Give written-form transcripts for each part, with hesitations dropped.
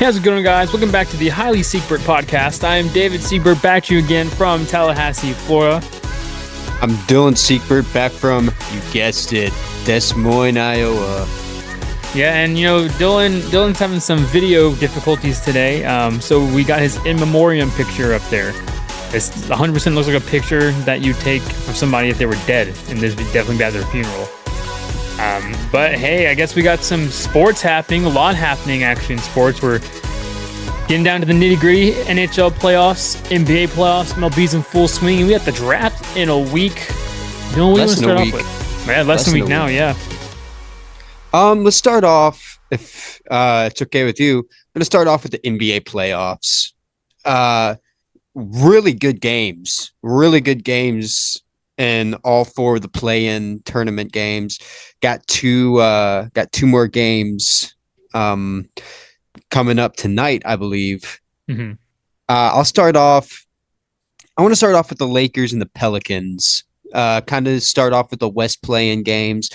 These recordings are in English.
How's it going, guys? Welcome back to the Highly Secret Podcast. I am David Siegbert, back to you again from Tallahassee, Florida. I'm Dylan Siegbert, back from, you guessed it, Des Moines, Iowa. Yeah, and Dylan's having some video difficulties today, so we got his in memoriam picture up there. It's 100% looks like a picture that you take of somebody if they were dead, and this would definitely be at their funeral. But hey, I guess we got some sports happening, a lot happening actually in sports. We're getting down to the nitty gritty. NHL playoffs, NBA playoffs, MLB's in full swing. We got the draft in a week. Dylan, what do you want to start off with? Yeah, less than a week now, yeah. Let's start off, if it's okay with you. I'm going to start off with the NBA playoffs. Really good games. And all four of the play-in tournament games. Got two more games coming up tonight, I believe. Mm-hmm. I want to start off with the Lakers and the Pelicans. Kind of start off with the West play-in games,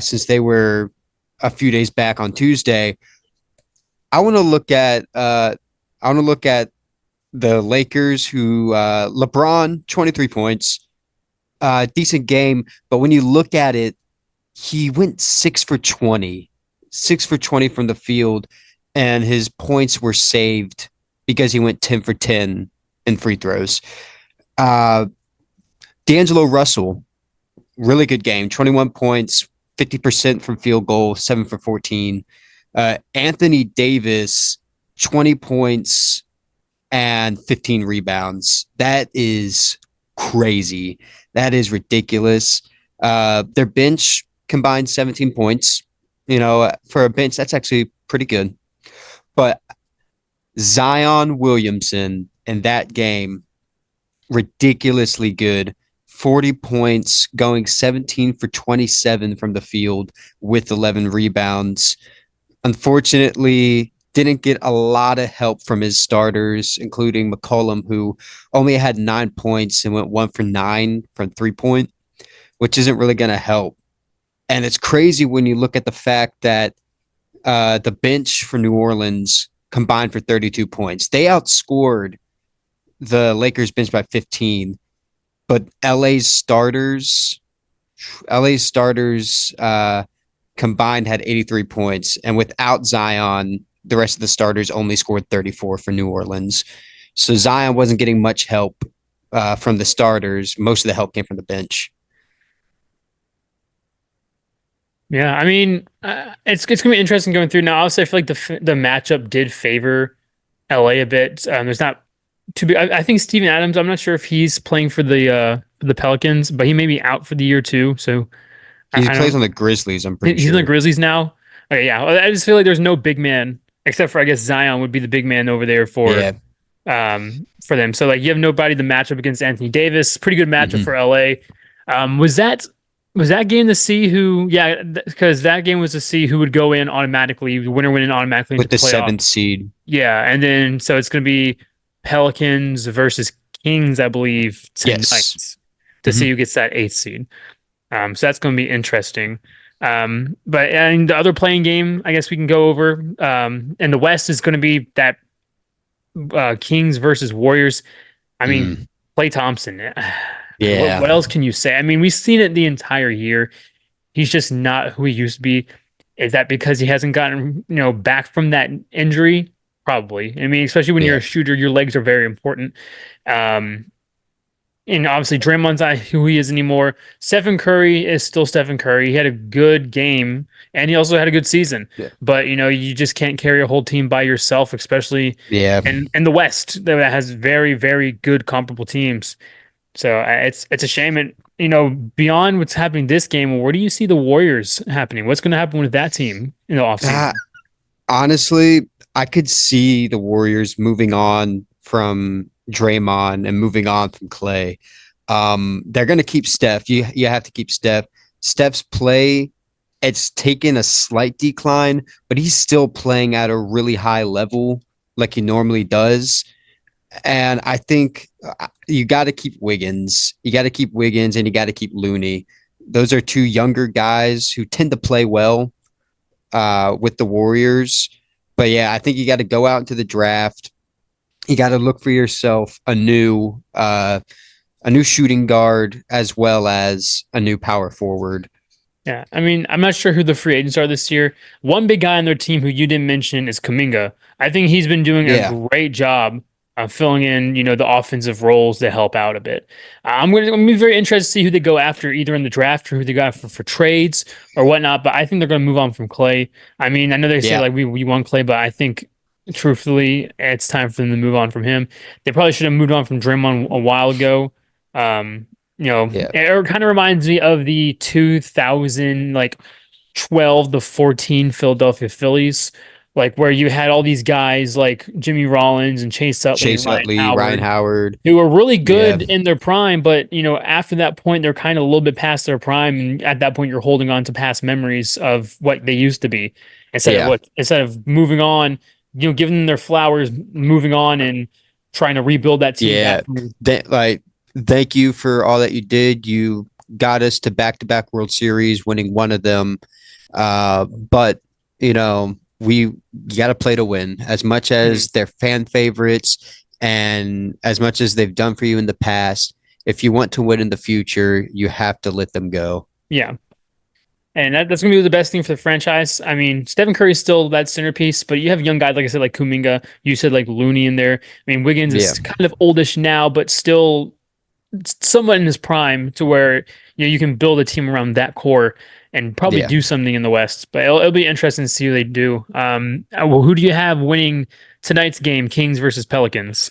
since they were a few days back on Tuesday. I want to look at the Lakers, who LeBron 23 points. Decent game, but when you look at it, he went 6 for 20 from the field, and his points were saved because he went 10 for 10 in free throws. D'Angelo Russell, really good game, 21 points, 50% from field goal, 7 for 14. Anthony Davis, 20 points and 15 rebounds. That is crazy. That is ridiculous. Their bench combined 17 points. For a bench, that's actually pretty good. But Zion Williamson in that game, ridiculously good. 40 points, going 17 for 27 from the field with 11 rebounds. Unfortunately, didn't get a lot of help from his starters, including McCollum, who only had 9 points and went 1 for 9 from 3-point, which isn't really going to help. And it's crazy when you look at the fact that the bench for New Orleans combined for 32 points. They outscored the Lakers bench by 15, but LA's starters combined had 83 points, and without Zion, the rest of the starters only scored 34 for New Orleans. So Zion wasn't getting much help from the starters. Most of the help came from the bench. Yeah, I mean, it's going to be interesting going through. Now, obviously, I feel like the matchup did favor LA a bit. There's not to be. I think Steven Adams, I'm not sure if he's playing for the Pelicans, but he may be out for the year too. So he plays on the Grizzlies, I'm pretty sure. He's on the Grizzlies now? Okay, yeah. I just feel like there's no big man, except for, I guess, Zion would be the big man over there for them. So, like, you have nobody to match up against Anthony Davis. Pretty good matchup for LA. Was that game to see who? Yeah, because that game was to see who would go in automatically, the winner went in automatically with the playoff. 7th seed. Yeah, and then so it's going to be Pelicans versus Kings, I believe, tonight to see who gets that 8th seed. So that's going to be interesting. But and the other playing game, I guess we can go over. And the West is going to be that Kings versus Warriors. I mean, Klay Thompson. Yeah. What else can you say? I mean, we've seen it the entire year. He's just not who he used to be. Is that because he hasn't gotten back from that injury? Probably. I mean, especially when you're a shooter, your legs are very important. And obviously, Draymond's not who he is anymore. Stephen Curry is still Stephen Curry. He had a good game, and he also had a good season. Yeah. But, you just can't carry a whole team by yourself, especially in the West that has very, very good comparable teams. So it's a shame. And, beyond what's happening this game, where do you see the Warriors happening? What's going to happen with that team in the offseason? Honestly, I could see the Warriors moving on from Draymond and moving on from Klay. They're going to keep Steph. You have to keep Steph. Steph's play, it's taken a slight decline, but he's still playing at a really high level like he normally does. And I think you got to keep Wiggins. You got to keep Wiggins and you got to keep Looney. Those are two younger guys who tend to play well with the Warriors. But yeah, I think you got to go out into the draft. You got to look for yourself a new shooting guard as well as a new power forward. Yeah, I mean, I'm not sure who the free agents are this year. One big guy on their team who you didn't mention is Kaminga. I think he's been doing a Yeah, great job filling in, the offensive roles to help out a bit. I'm gonna be very interested to see who they go after, either in the draft or who they go after for trades or whatnot. But I think they're gonna move on from Clay. I mean, I know they say yeah, like we want Clay, but I think truthfully, it's time for them to move on from him. They probably should have moved on from Draymond a while ago. Um, yeah. it kind of reminds me of the 2000 like 12 to 14 Philadelphia Phillies, like where you had all these guys like Jimmy Rollins and Chase Utley and Chase Ryan Utley, Ryan Howard Howard. who were really Yeah, good in their prime, but after that point they're kind of a little bit past their prime, and at that point you're holding on to past memories of what they used to be yeah, instead of moving on, giving them their flowers, moving on and trying to rebuild that team yeah. back from. Like, thank you for all that you did. You got us to back World Series, winning one of them. But we got to play to win. As much Mhm. as they're fan favorites and as much as they've done for you in the past, if you want to win in the future, you have to let them go. Yeah. And that's going to be the best thing for the franchise. I mean, Stephen Curry is still that centerpiece, but you have young guys, like I said, like Kuminga. You said like Looney in there. I mean, Wiggins Yeah, is kind of oldish now, but still somewhat in his prime to where, you can build a team around that core and probably yeah. do something in the West. But it'll be interesting to see who they do. Well, who do you have winning tonight's game, Kings versus Pelicans?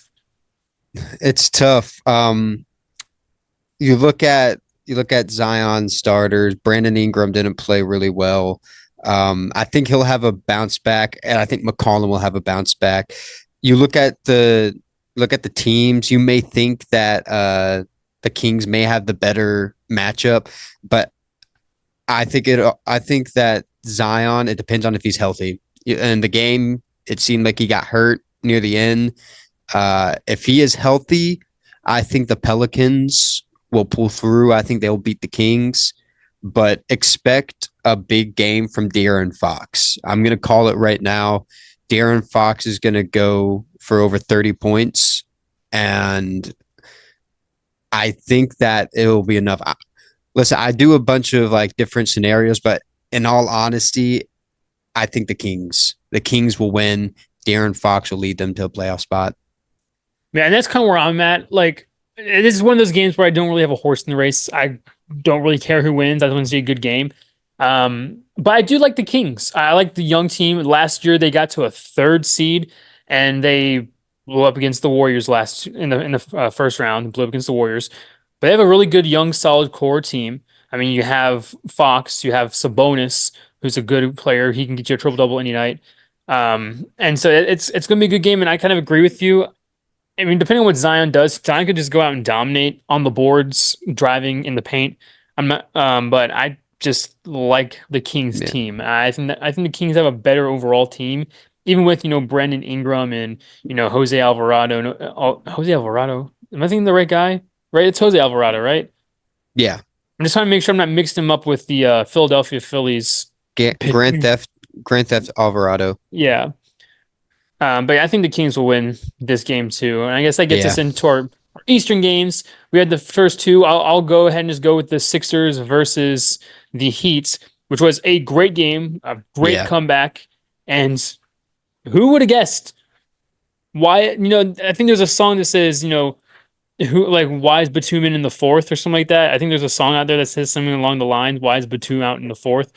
It's tough. You look at Zion starters. Brandon Ingram didn't play really well. I think he'll have a bounce back, and I think McCollum will have a bounce back. You look at the teams. You may think that the Kings may have the better matchup, but I think that Zion. It depends on if he's healthy. In the game, it seemed like he got hurt near the end. If he is healthy, I think the Pelicans will pull through. I think they'll beat the Kings, but expect a big game from De'Aaron Fox. I'm going to call it right now. De'Aaron Fox is going to go for over 30 points, and I think that it will be enough. Listen, I do a bunch of like different scenarios, but in all honesty, I think the Kings will win. De'Aaron Fox will lead them to a playoff spot. Yeah, and that's kind of where I'm at. Like, this is one of those games where I don't really have a horse in the race. I don't really care who wins. I just want to see a good game. But I do like the Kings. I like the young team. Last year they got to a third seed, and they blew up against the Warriors last in the first round. Blew up against the Warriors, but they have a really good young, solid core team. I mean, you have Fox, you have Sabonis, who's a good player. He can get you a triple double any night. And so it's going to be a good game. And I kind of agree with you. I mean, depending on what Zion does, Zion could just go out and dominate on the boards, driving in the paint. I'm not, but I just like the Kings Yeah. team. I think the Kings have a better overall team, even with Brandon Ingram and Jose Alvarado. Jose Alvarado. Am I thinking the right guy? Right, it's Jose Alvarado, right? Yeah. I'm just trying to make sure I'm not mixing him up with the Philadelphia Phillies. Grand Theft Alvarado. Yeah. But I think the Kings will win this game too. And I guess that gets Yeah. us into our Eastern games. We had the first two. I'll go ahead and just go with the Sixers versus the Heat, which was a great game, a great Yeah. comeback. And who would have guessed why? I think there's a song that says, who like why is Batum in the fourth or something like that. I think there's a song out there that says something along the lines, why is Batum out in the fourth?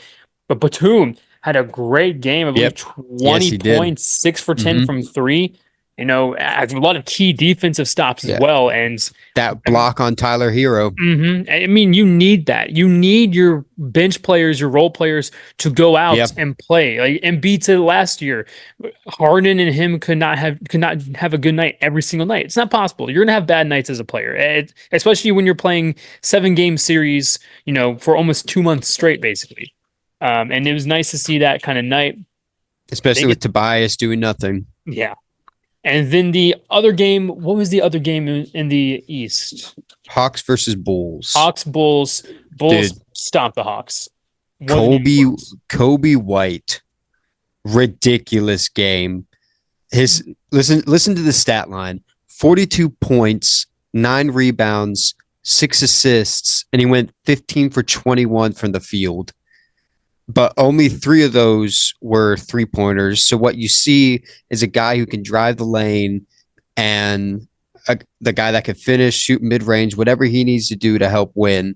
But Batum had a great game. I believe Yep. Yes, 20 he did. points, 6 for 10 Hmm. from three. Has a lot of key defensive stops as Yeah. well. And That block on Tyler Hero. I mean, you need that. You need your bench players, your role players to go out Yep. and play. Like Embiid said last year, Harden and him could not have a good night every single night. It's not possible. You're gonna have bad nights as a player, especially when you're playing 7 game series. For almost 2 months straight, basically. And it was nice to see that kind of night. They Especially with get Tobias doing nothing. Yeah. And then the other game, what was the other game in the East? Hawks versus Bulls. Hawks, Bulls. Bulls Dude, stomped the Hawks. Wasn't even Kobe close. Kobe White ridiculous game. His listen to the stat line: 42 points, 9 rebounds, 6 assists, and he went 15 for 21 from the field. But only 3 of those were 3-pointers. So what you see is a guy who can drive the lane and the guy that can finish, shoot mid range, whatever he needs to do to help win.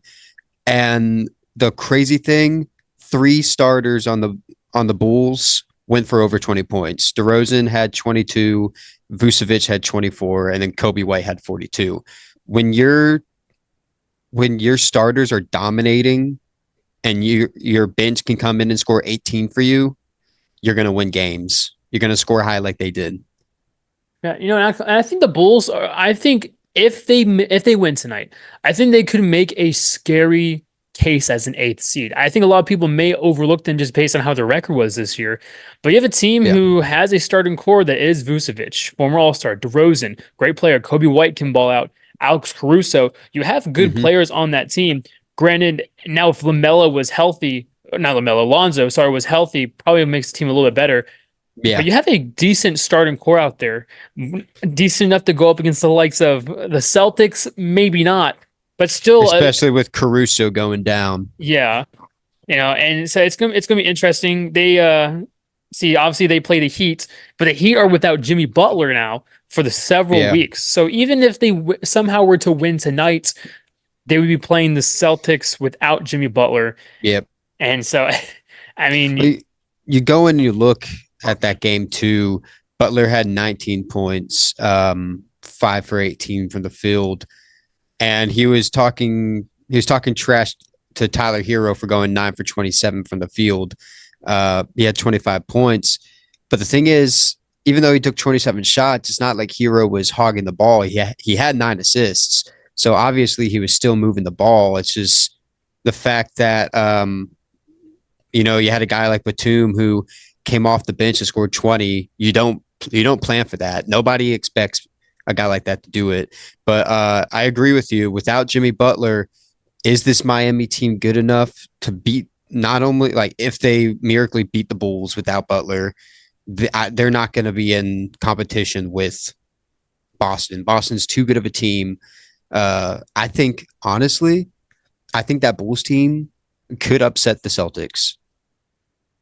And the crazy thing, 3 starters on the Bulls went for over 20 points. DeRozan had 22, Vucevic had 24, and then Kobe White had 42. When your starters are dominating and your bench can come in and score 18 for you, you're going to win games. You're going to score high like they did. Yeah, and I think the Bulls are. I think if they win tonight, I think they could make a scary case as an eighth seed. I think a lot of people may overlook them just based on how their record was this year. But you have a team Yeah. who has a starting core that is Vucevic, former All-Star, DeRozan, great player, Kobe White can ball out, Alex Caruso. You have good Mm-hmm. players on that team. Granted, now if LaMelo was healthy, not LaMelo, Lonzo, sorry, was healthy, probably makes the team a little bit better. But Yeah. you have a decent starting core out there, decent enough to go up against the likes of the Celtics, maybe not, but still, Especially with Caruso going down. yeah, and so it's gonna be interesting. They see obviously they play the Heat, but the Heat are without Jimmy Butler now for the several Yeah. weeks. So even if they somehow were to win tonight, they would be playing the Celtics without Jimmy Butler, Yep. and so I mean, You go in and you look at that game too. Butler had 19 points, 5 for 18 from the field, and he was talking trash to Tyler Hero for going 9 for 27 from the field. He had 25 points, but the thing is, even though he took 27 shots, it's not like Hero was hogging the ball. He had 9 assists, so obviously he was still moving the ball. It's just the fact that you had a guy like Batum who came off the bench and scored 20. You don't plan for that. Nobody expects a guy like that to do it. But I agree with you. Without Jimmy Butler, is this Miami team good enough to beat, not only like if they miraculously beat the Bulls without Butler, they're not going to be in competition with Boston. Boston's too good of a team. I think, honestly, I think that Bulls team could upset the Celtics.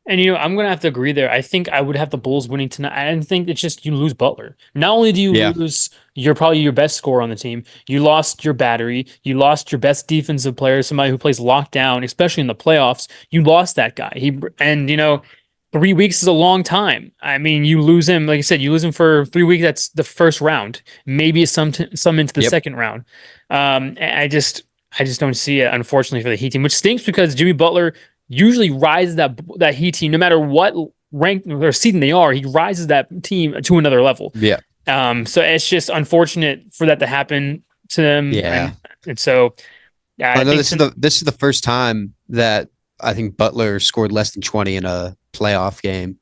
and I'm gonna have to agree there. I think I would have the Bulls winning tonight. I think it's just you lose Butler. Not only do you Yeah. lose probably your best scorer on the team, you lost your battery, you lost your best defensive player, somebody who plays lockdown, especially in the playoffs. You lost that guy. 3 weeks is a long time. I mean, you lose him, like I said, you lose him for 3 weeks. That's the first round, maybe some into the Yep. second round. I just don't see it, unfortunately, for the Heat team, which stinks because Jimmy Butler usually rises that Heat team, no matter what rank or seeding they are, he rises that team to another level. Yeah. So it's just unfortunate for that to happen to them, Yeah. and so yeah, I I know think this is the first time that I think Butler scored less than 20 in a playoff game.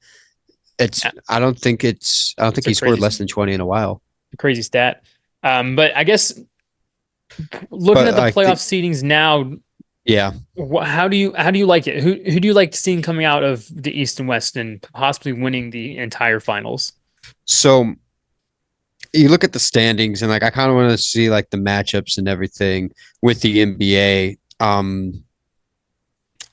It's yeah, I don't think it's a he scored crazy, less than 20 in a while. crazy stat. But I guess looking But at the I playoff think seedings now, yeah. how do you like it? Who do you like seeing coming out of the East and West and possibly winning the entire finals? So you look at the standings and like I kind of want to see like the matchups and everything with the NBA.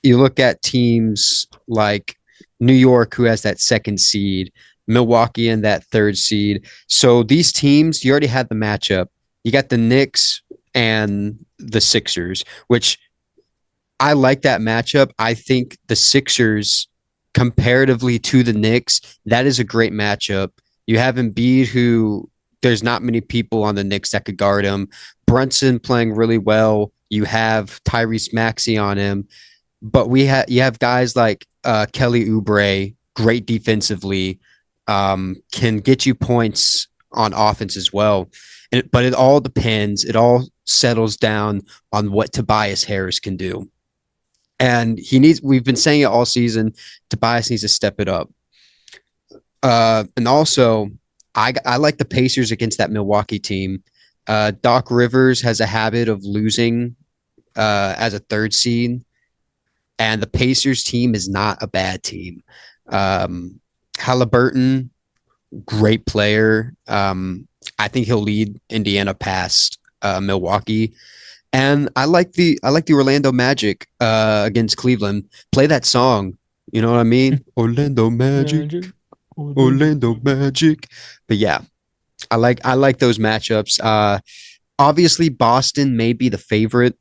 You look at teams like New York, who has that second seed, Milwaukee in that third seed. So these teams, you already had the matchup. You got the Knicks and the Sixers, which I like that matchup. I think the Sixers, comparatively to the Knicks, that is a great matchup. You have Embiid, who there's not many people on the Knicks that could guard him. Brunson playing really well. You have Tyrese Maxey on him, but you have guys like Kelly Oubre, great defensively, can get you points on offense as well. But it all depends. It all settles down on what Tobias Harris can do. And we've been saying it all season, Tobias needs to step it up. And also, I like the Pacers against that Milwaukee team. Doc Rivers has a habit of losing as a third seed, and the Pacers team is not a bad team. Halliburton, great player. I think he'll lead Indiana past Milwaukee. And I like the Orlando Magic against Cleveland. Play that song. You know what I mean? Orlando Magic, Magic. Orlando. Orlando Magic. But yeah, I like those matchups. Obviously Boston may be the favorite.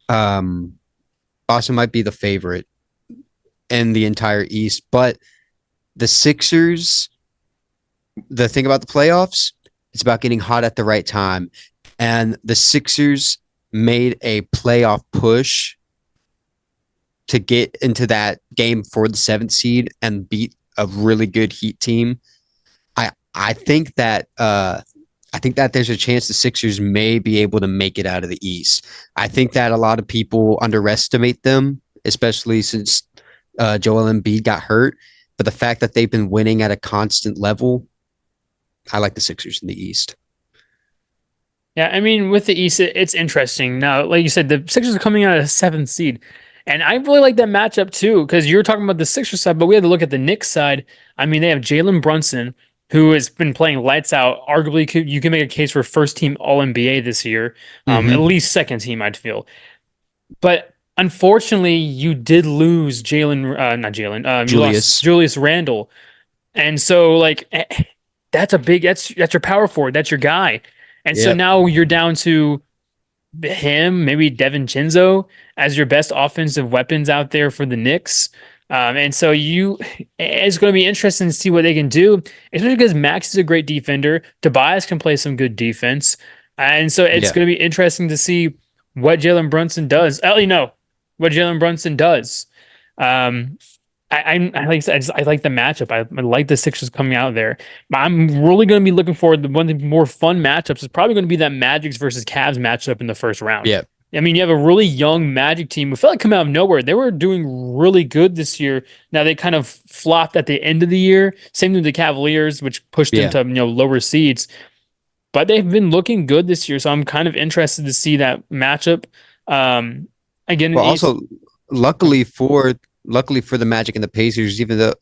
Um, Boston might be the favorite in the entire East, but the Sixers, the thing about the playoffs, it's about getting hot at the right time. And the Sixers made a playoff push to get into that game for the seventh seed and beat a really good Heat team. I think that I think that there's a chance the Sixers may be able to make it out of the East. I think that a lot of people underestimate them, especially since Joel Embiid got hurt. But the fact that they've been winning at a constant level, I like the Sixers in the East. Yeah, I mean, with the East, it's interesting. Now, like you said, the Sixers are coming out of seventh seed. And I really like that matchup too, because you're talking about the Sixers side, but we had to look at the Knicks side. I mean, they have Jalen Brunson, who has been playing lights out. Arguably, you can make a case for first team All NBA this year, at Mm-hmm. least second team, I'd feel. But unfortunately, you did lose not Jalen, you lost Julius. Julius Randle. And so, like, that's your power forward, that's your guy. And so Yep. now you're down to him, maybe Devin Chinzo as your best offensive weapons out there for the Knicks. And so it's going to be interesting to see what they can do, especially because Max is a great defender. Tobias can play some good defense. And so it's Yeah. going to be interesting to see what Jalen Brunson does. What Jalen Brunson does. Um, I like I like the matchup. I like the Sixers coming out there. I'm really going to be looking forward to one of the more fun matchups. Is probably going to be that Magic versus Cavs matchup in the first round. Yeah. I mean, you have a really young Magic team who felt like come out of nowhere. They were doing really good this year. Now they kind of flopped at the end of the year. Same with the Cavaliers, which pushed them Yeah. to lower seeds. But they've been looking good this year, so I'm kind of interested to see that matchup. Again, in Well, the East. also, luckily for luckily for the Magic and the Pacers, even though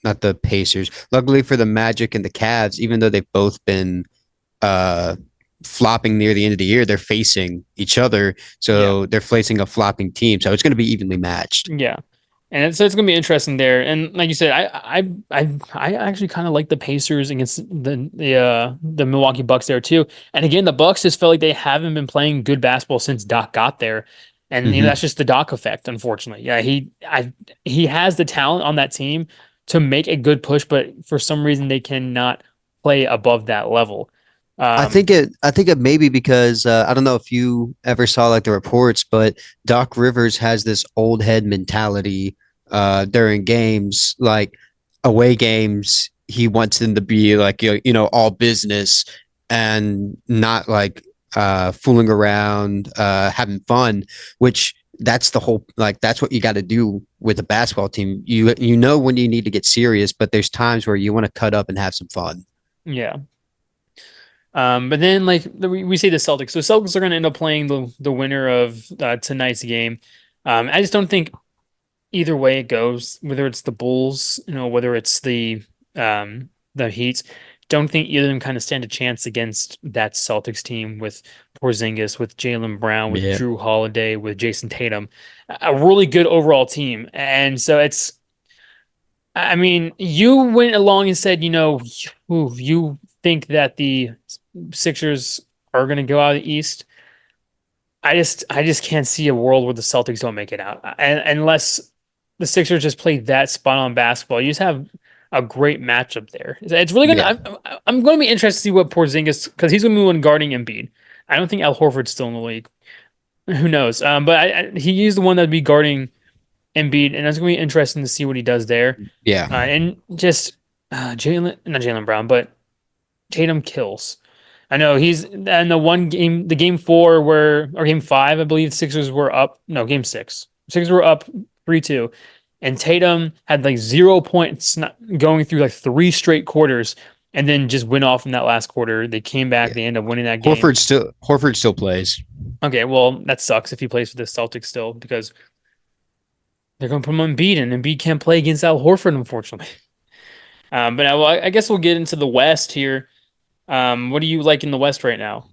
not the Pacers, luckily for the Magic and the Cavs, even though they've both been uh flopping near the end of the year, they're facing each other, Yeah. so they're facing a flopping team, so it's going to be evenly matched. Yeah. And so it's gonna be interesting there. And like you said, I actually kind of like the Pacers against the Milwaukee Bucks there too. And again, the Bucks just felt like they haven't been playing good basketball since Doc got there. And Hmm. that's just the Doc effect, unfortunately. Yeah, he has the talent on that team to make a good push, but for some reason they cannot play above that level. Um, I think it may be because I don't know if you ever saw like the reports, but Doc Rivers has this old head mentality during games, like away games. He wants them to be like you know all business and not like fooling around, having fun. Which that's the whole like that's what you got to do with a basketball team. You know when you need to get serious, but there's times where you want to cut up and have some fun. yeah. But then like we say the Celtics. So Celtics are going to end up playing the winner of tonight's game. I just don't think either way it goes, whether it's the Bulls, whether it's the Heat, don't think either of them kind of stand a chance against that Celtics team with Porzingis, with Jalen Brown, with Yeah. Drew Holiday, with Jason Tatum, a really good overall team. And so I mean, you went along and said, you think that the Sixers are going to go out of the East. I just can't see a world where the Celtics don't make it out, and unless the Sixers just play that spot on basketball. You just have a great matchup there. It's really gonna. Yeah. I'm going to be interested to see what Porzingis, because he's going to be one guarding Embiid. I don't think Al Horford's still in the league. Who knows? But he's the one that'd be guarding Embiid, and it's going to be interesting to see what he does there. Yeah. And just not Jalen Brown, but Tatum kills. I know he's in the one game, the game four or game five, I believe the Sixers were up. No, game six. Sixers were up 3-2. And Tatum had like 0 points going through like three straight quarters and then just went off in that last quarter. They came back, Yeah. they ended up winning that game. Horford still plays. Okay, well, that sucks if he plays for the Celtics still, because they're going to put him on Embiid, and Embiid can't play against Al Horford, unfortunately. But I guess we'll get into the West here. What do you like in the West right now?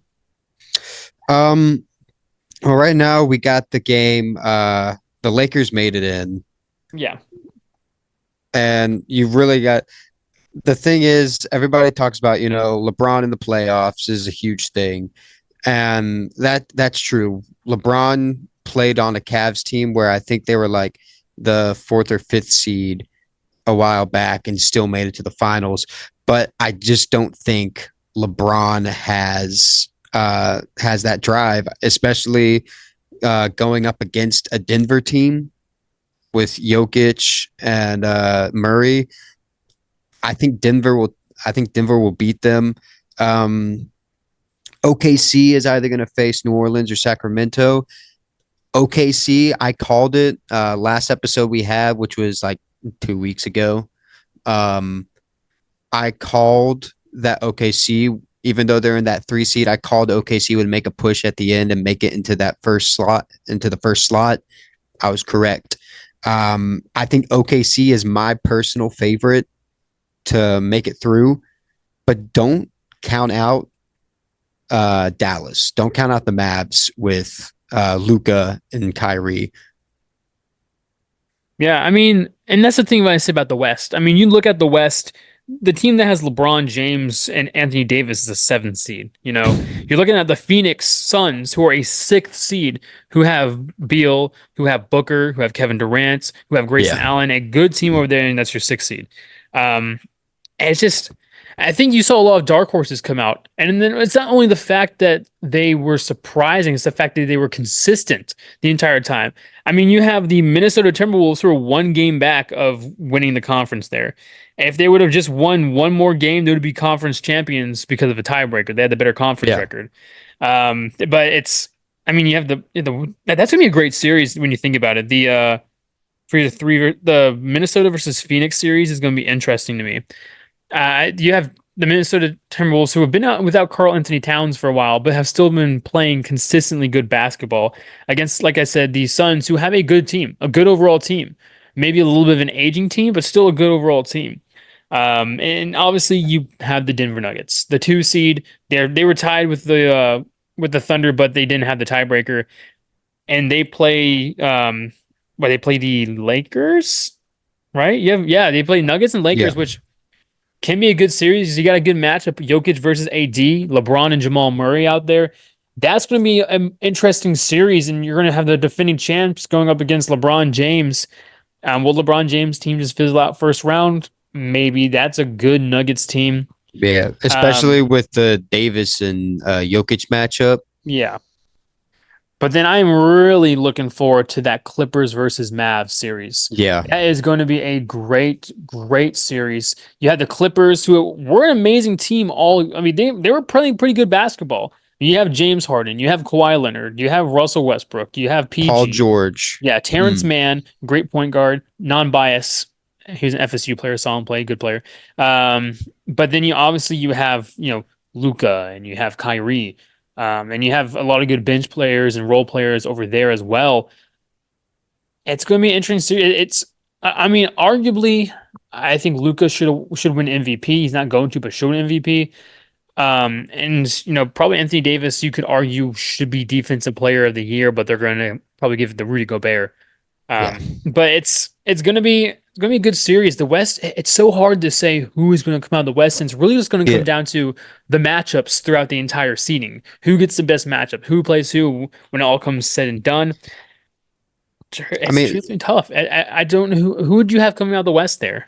Um, well, right now we got the game. The Lakers made it in, Yeah. and you really got the thing is everybody talks about, LeBron in the playoffs is a huge thing. And that's true. LeBron played on a Cavs team where I think they were like the fourth or fifth seed a while back and still made it to the finals. But I just don't think LeBron has that drive, especially going up against a Denver team with Jokic and Murray. I think Denver will. I think Denver will beat them. Um, OKC is either going to face New Orleans or Sacramento. OKC, I called it last episode we had, which was like 2 weeks ago. Um, I called that OKC, even though they're in that 3 seed, I called OKC would make a push at the end and make it into that first slot, into the first slot. I was correct. I think OKC is my personal favorite to make it through, but don't count out Dallas. Don't count out the Mavs with Luca and Kyrie. Yeah, I mean, and that's the thing when I say about the West. I mean, you look at the West, the team that has LeBron James and Anthony Davis is a seventh seed. You're looking at the Phoenix Suns, who are a sixth seed, who have Beal, who have Booker, who have Kevin Durant, who have Grayson Yeah, Allen, a good team over there, and that's your sixth seed. Um, it's just, I think you saw a lot of dark horses come out. And then it's not only the fact that they were surprising, it's the fact that they were consistent the entire time. I mean, you have the Minnesota Timberwolves who are one game back of winning the conference there. If they would have just won one more game, they would be conference champions because of a tiebreaker. They had the better conference yeah, record. But I mean, you have that's gonna be a great series when you think about it. The Minnesota versus Phoenix series is gonna be interesting to me. You have the Minnesota Timberwolves who have been out without Karl Anthony Towns for a while, but have still been playing consistently good basketball against, like I said, the Suns, who have a good team, a good overall team. Maybe a little bit of an aging team, but still a good overall team. And obviously, you have the Denver Nuggets, the two seed. They were tied with the Thunder, but they didn't have the tiebreaker, and they play they play the Lakers, right? Yeah, they play Nuggets and yeah. Lakers, which can be a good series. You got a good matchup, Jokic versus AD, LeBron and Jamal Murray out there. That's going to be an interesting series, and you're going to have the defending champs going up against LeBron James. Will LeBron James team just fizzle out first round? Maybe that's a good Nuggets team. Yeah, especially Um, with the Davis and Jokic matchup. yeah, but then I'm really looking forward to that Clippers versus Mavs series. Yeah, That is going to be a great, great series. You had the Clippers, who were an amazing team. I mean, they were playing pretty good basketball. You have James Harden, you have Kawhi Leonard, you have Russell Westbrook, you have Paul PG, George. yeah, Terrence Mm, Mann, great point guard, non-bias. He's an FSU player, solid play, good player. But then you have Luca and you have Kyrie, and you have a lot of good bench players and role players over there as well. It's going to be interesting. I mean, arguably, I think Luca should win MVP. He's not going to, but should win MVP. And probably Anthony Davis, you could argue should be Defensive Player of the Year, but they're going to probably give it to Rudy Gobert. yeah, But it's gonna be a good series. The West, it's so hard to say who is going to come out of the West, and it's really just going to yeah. come down to the matchups throughout the entire seeding. Who gets the best matchup? Who plays who when it all comes said and done? I It's mean, truthfully tough. I don't know who would you have coming out of the West there?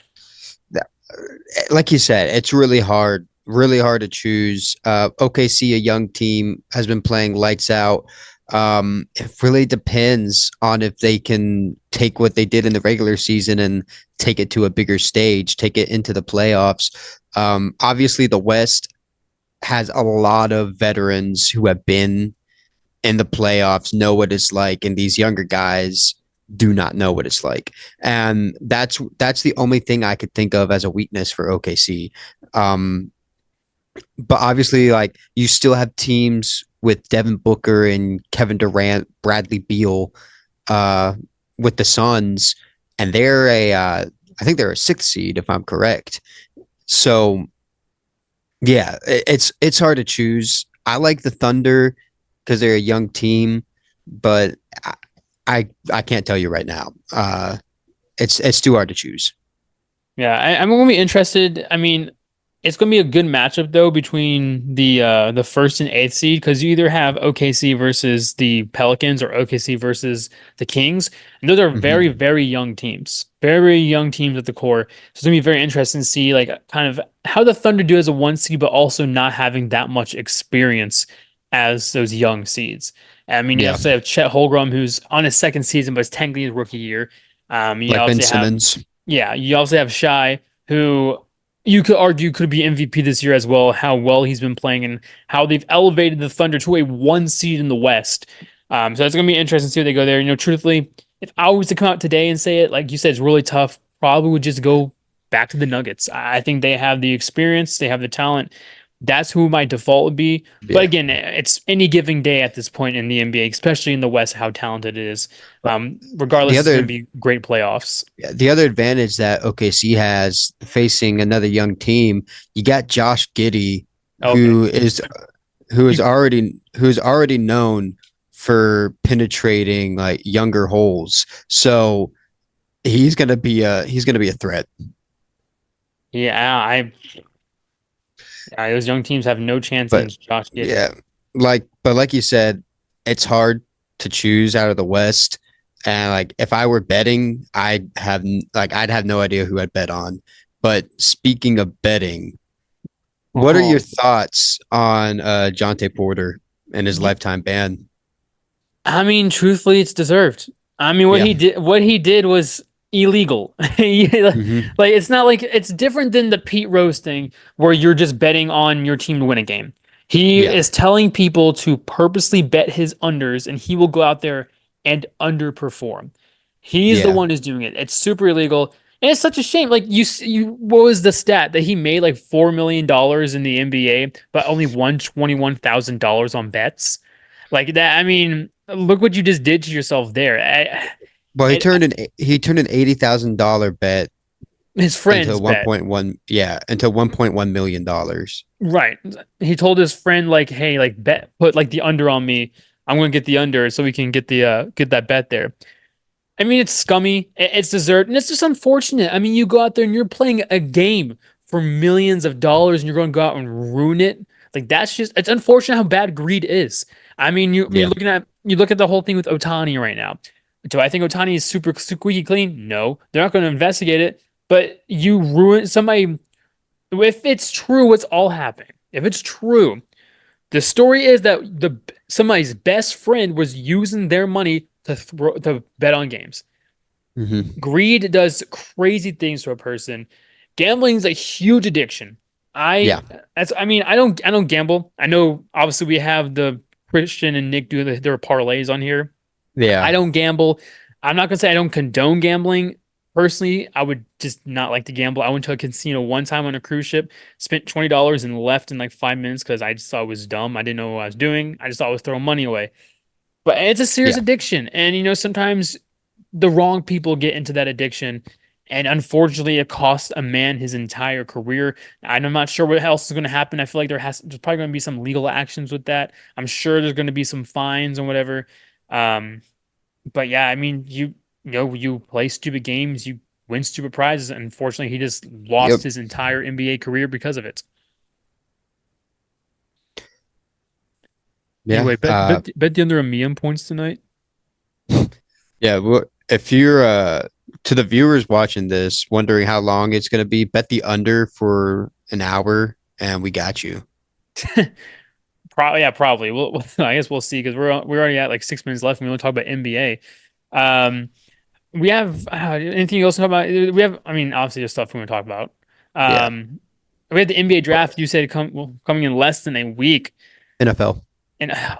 like you said, it's really hard to choose. OKC, a young team, has been playing lights out. It really depends on if they can take what they did in the regular season and take it to a bigger stage, take it into the playoffs. Obviously, the West has a lot of veterans who have been in the playoffs, know what it's like, and these younger guys do not know what it's like. And that's the only thing I could think of as a weakness for OKC. Um, but obviously, like you still have teams with Devin Booker and Kevin Durant, Bradley Beal, uh, with the Suns, and I think they're a sixth seed if I'm correct. So yeah, it's hard to choose. I like the Thunder because they're a young team, but I can't tell you right now. It's too hard to choose. Yeah, I'm gonna be interested. I mean, it's gonna be a good matchup though between the first and eighth seed because you either have OKC versus the Pelicans or OKC versus the Kings. And those are very, Hmm. very young teams. Very young teams at the core. So it's gonna be very interesting to see like kind of how the Thunder do as a one seed, but also not having that much experience as those young seeds. I mean, you Yeah, also have Chet Holmgren, who's on his second season, but it's technically his rookie year. You like Ben obviously have Simmons. yeah, you also have Shy, who you could argue could be MVP this year as well, how well he's been playing and how they've elevated the Thunder to a one seed in the West. So it's gonna be interesting to see where they go there. You know, truthfully, if I was to come out today and say it, like you said, it's really tough, probably would just go back to the Nuggets. I think they have the experience, they have the talent. That's who my default would be. But Yeah. again, it's any given day at this point in the NBA, especially in the West, how talented it is. But the Regardless, it's going to other be great playoffs. the other advantage that OKC has facing another young team, you got Josh Giddey, Okay. who is You who's already known for penetrating like younger holes. So he's gonna be a threat. Yeah, those young teams have no chance But against Josh Giddey. yeah, like you said, it's hard to choose out of the West. And like if I were betting, I'd have no idea who I'd bet on. But speaking of betting, what are your Oh, thoughts on Jonte Porter and his lifetime ban? I mean, truthfully, it's deserved. I mean, Yeah. what he did was illegal. Hmm. Like, it's not like it's different than the Pete Rose thing where you're just betting on your team to win a game. He Yeah. is telling people to purposely bet his unders, and he will go out there and underperform. He's the Yeah. one who's doing it. It's super illegal, and it's such a shame. Like what was the stat that he made like $4 million in the NBA, but only won $21,000 on bets? Like that. I mean, look what you just did to yourself there. Well, And he turned an $80,000 bet his into friends bet. 1.1, yeah, into $1.1 million. Right. He told his friend like, "Hey, like bet put like the under on me. I'm going to get the under so we can get that bet there." I mean, it's scummy. It's deserved, and it's just unfortunate. I mean, you go out there and you're playing a game for millions of dollars, and you're going to go out and ruin it. Like that's just it's unfortunate how bad greed is. Yeah. You look at the whole thing with Otani right now. Do I think Otani is super squeaky clean? No, they're not going to investigate it. But you ruin somebody. If it's true, what's all happening? If it's true, the story is that the somebody's best friend was using their money to bet on games. Hmm. Greed does crazy things to a person. Gambling is a huge addiction. Yeah. I mean, I don't gamble. I know obviously we have the Christian and Nick do their parlays on here. I Yeah. don't gamble. I'm not gonna say I don't condone gambling. Personally, I would just not like to gamble. I went to a casino one time on a cruise ship, spent $20 and left in like 5 minutes because I just thought it was dumb. I didn't know what I was doing. I just thought I was throwing money away. But it's a serious Yeah. addiction. And sometimes the wrong people get into that addiction. And unfortunately, it costs a man his entire career. And I'm not sure what else is going to happen. I feel like there's probably going to be some legal actions with that. I'm sure there's going to be some fines and whatever. Um, but yeah, I mean, you play stupid games, you win stupid prizes. And unfortunately, he just lost Yep. his entire NBA career because of it. Yeah. Anyway, bet the under a million points tonight. Yeah. Well, if you're to the viewers watching this, wondering how long it's going to be, bet the under for an hour, and we got you. Probably, yeah, probably. I guess we'll see because we're already at like 6 minutes left, and we want to talk about NBA. Um, we have anything else to talk about? We have, I mean, obviously, there's stuff we want to talk about. Yeah. Um, we had the NBA draft. You said coming in less than a week, NFL. and yeah,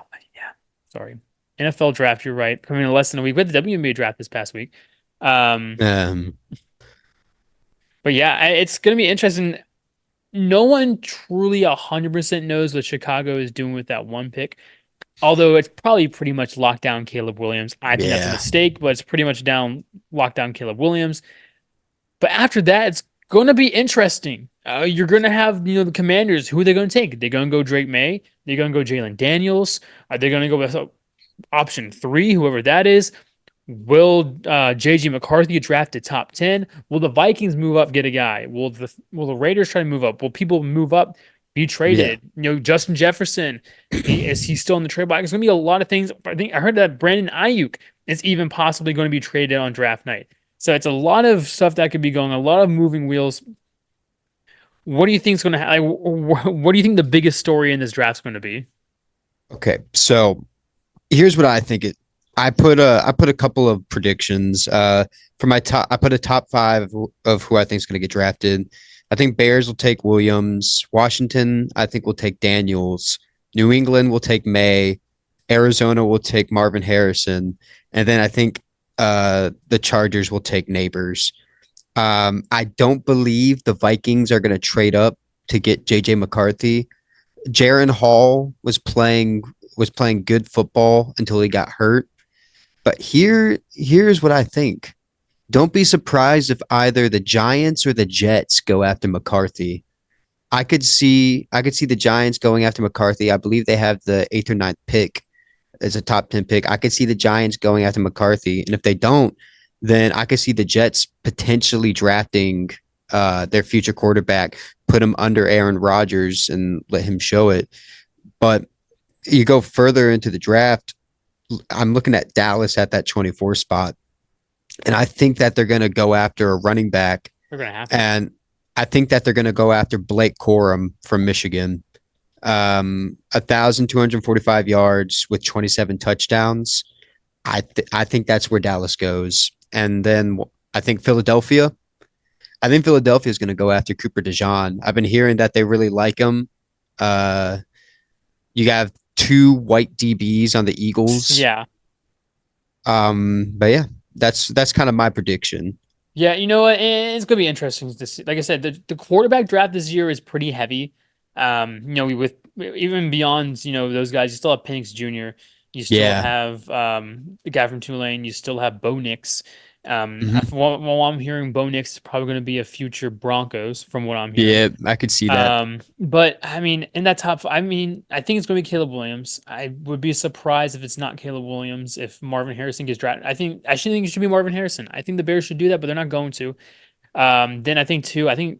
sorry, NFL draft. You're right, coming in less than a week. We had the WNBA draft this past week. Um, Um. but yeah, it's gonna be interesting. No one truly 100% knows what Chicago is doing with that one pick. Although it's probably pretty much locked down Caleb Williams. I think that's a Yeah. mistake, but it's pretty much locked down Caleb Williams. But after that, it's Going to be interesting. You're going to have, the Commanders. Who are they going to take? They're going to go Drake May. They're going to go Jalen Daniels. Are they going to go with option three, whoever that is? Will JJ McCarthy get drafted top 10? Will the Vikings move up, get a guy? Will the Raiders try to move up? Will people move up, be Yeah. traded? Justin Jefferson, is he still in the trade block? It's going to be a lot of things. I heard that Brandon Ayuk is even possibly going to be traded on draft night. So it's a lot of stuff that could be going, a lot of moving wheels. What do you think is going to happen? What do you think the biggest story in this draft is going to be? Okay. So here's what I think it. I put a couple of predictions. For my top, I put a top five of who I think is going to get drafted. I think Bears will take Williams. Washington, I think will take Daniels. New England will take May. Arizona will take Marvin Harrison, and then I think the Chargers will take Neighbors. I don't believe the Vikings are going to trade up to get JJ McCarthy. Jaron Hall was playing good football until he got hurt. But here's what I think. Don't be surprised if either the Giants or the Jets go after McCarthy. I could see the Giants going after McCarthy. I believe they have the eighth or ninth pick as a top 10 pick. I could see the Giants going after McCarthy. And if they don't, then I could see the Jets potentially drafting their future quarterback, put him under Aaron Rodgers and let him show it. But you go further into the draft, I'm looking at Dallas at that 24 spot. And I think that they're going to go after a running back. They're going to have to. And I think that they're going to go after Blake Corum from Michigan. 1,245 yards with 27 touchdowns. I think that's where Dallas goes. And then I think Philadelphia. I think Philadelphia is going to go after Cooper DeJean. I've been hearing that they really like him. You have two white DBs on the Eagles. Yeah. But yeah, that's kind of my prediction. Yeah, you know what? It's gonna be interesting to see. Like I said, the quarterback draft this year is pretty heavy. With even beyond, those guys, you still have Penix Jr. You still Yeah. have the guy from Tulane. You still have Bo Nix. Hmm. From what I'm hearing, Bo Nix is probably going to be a future Broncos, from what I'm hearing. Yeah, I could see that. But I mean, in that I mean, I think it's going to be Caleb Williams. I would be surprised if it's not Caleb Williams if Marvin Harrison gets drafted. I actually think it should be Marvin Harrison. I think the Bears should do that, but they're not going to. Then I think two. I think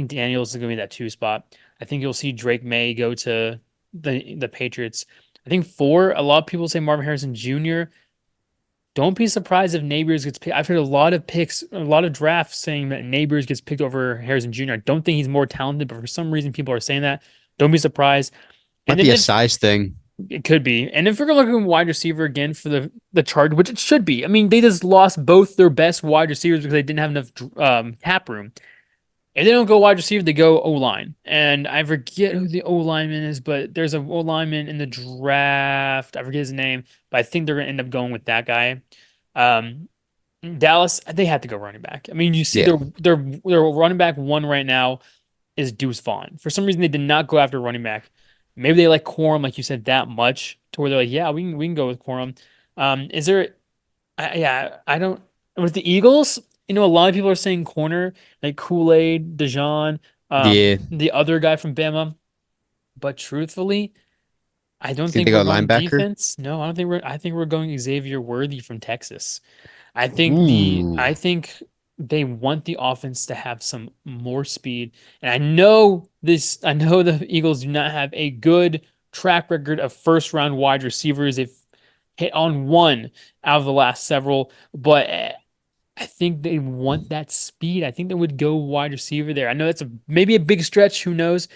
Daniels is going to be that two spot. I think you'll see Drake May go to the Patriots. I think four. A lot of people say Marvin Harrison Jr. Don't be surprised if Neighbors gets picked. I've heard a lot of picks, a lot of drafts saying that Neighbors gets picked over Harrison Jr. I don't think he's more talented, but for some reason people are saying that. Don't be surprised. Might And then be a if size thing. it could be, and if we're gonna look at wide receiver again for the Chargers, which it should be. I mean, they just lost both their best wide receivers because they didn't have enough cap room. If they don't go wide receiver, they go O line. And I forget who the O lineman is, but there's a O lineman in the draft. I forget his name, but I think they're gonna end up going with that guy. Um, Dallas, they have to go running back. I mean, you see Yeah. their running back one right now is Deuce Vaughn. For some reason, they did not go after running back. Maybe they like Corum, like you said, that much to where they're like, yeah, we can go with Corum. Is there? Yeah, I don't. With the Eagles, a lot of people are saying corner, like Kool-Aid, Dejan, Yeah. the other guy from Bama. But truthfully, I don't Think think they we're go going linebacker? defense. No, I don't think we're. I think we're going Xavier Worthy from Texas. Ooh. I think they want the offense to have some more speed. And I know the Eagles do not have a good track record of first round wide receivers. They've hit on one out of the last several, but I think they want that speed. I think they would go wide receiver there. I know that's maybe a big stretch. Who knows?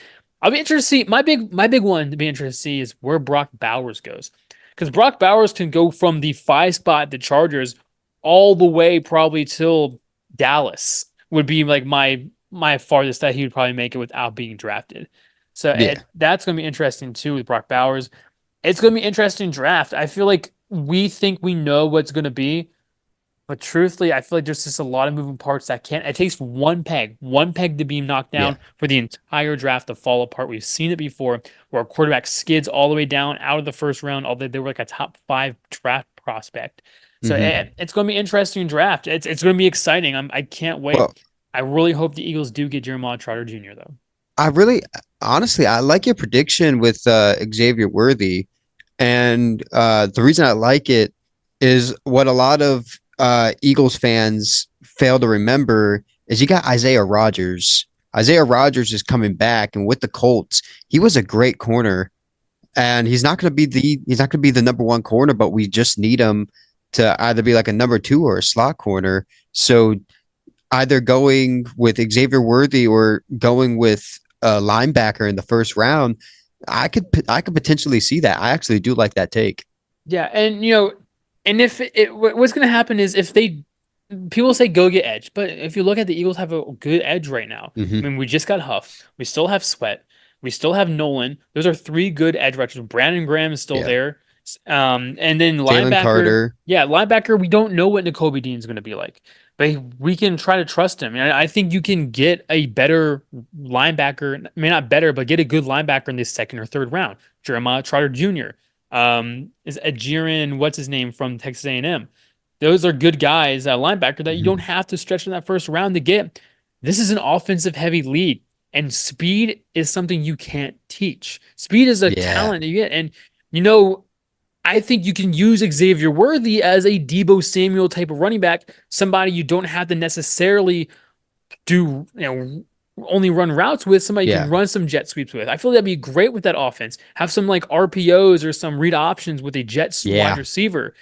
I'll be interested to see. My big one to be interested to see is where Brock Bowers goes, because Brock Bowers can go from the five spot at the Chargers all the way probably till Dallas would be like my farthest that he would probably make it without being drafted. So Yeah. that's going to be interesting too with Brock Bowers. It's going to be interesting draft. I feel like we think we know what's going to be, but truthfully, I feel like there's just a lot of moving parts that can't. It takes one peg to be knocked Yeah. down for the entire draft to fall apart. We've seen it before, where a quarterback skids all the way down out of the first round, although they were like a top five draft prospect. So Hmm. it's going to be an interesting draft. It's going to be exciting. I can't Well, wait. I really hope the Eagles do get Jeremiah Trotter Jr. though. I really, honestly, I like your prediction with Xavier Worthy. And the reason I like it is what a lot of Eagles fans fail to remember is you got Isaiah Rodgers. Isaiah Rodgers is coming back, and with the Colts, he was a great corner. And he's not going to be the number one corner, but we just need him to either be like a number two or a slot corner. So either going with Xavier Worthy or going with a linebacker in the first round, I could potentially see that. I actually do like that take. Yeah, and and if what's going to happen is if they people say go get edge, but if you look at the Eagles have a good edge right now. I Hmm. mean, we just got Huff. We still have Sweat. We still have Nolan. Those are three good edge rushers. Brandon Graham is still Yeah. there. And then Jalen linebacker, Carter. yeah, linebacker, we don't know what N'Kobe Dean's going to be like, but we can try to trust him. And I think you can get a better linebacker, I mean, not better, but get a good linebacker in this second or third round. Jeremiah Trotter Jr. Is Ajiren, what's his name from Texas A&M. Those are good guys at linebacker that you don't Mhm. have to stretch in that first round to get. This is an offensive heavy lead, and speed is something you can't teach. Speed is a Yeah. talent you get, and you know, I think you can use Xavier Worthy as a Debo Samuel type of running back, somebody you don't have to necessarily do, only run routes with, somebody you can Yeah. run some jet sweeps with. I feel that'd be great with that offense. Have some like RPOs or some read options with a jet wide Yeah. receiver.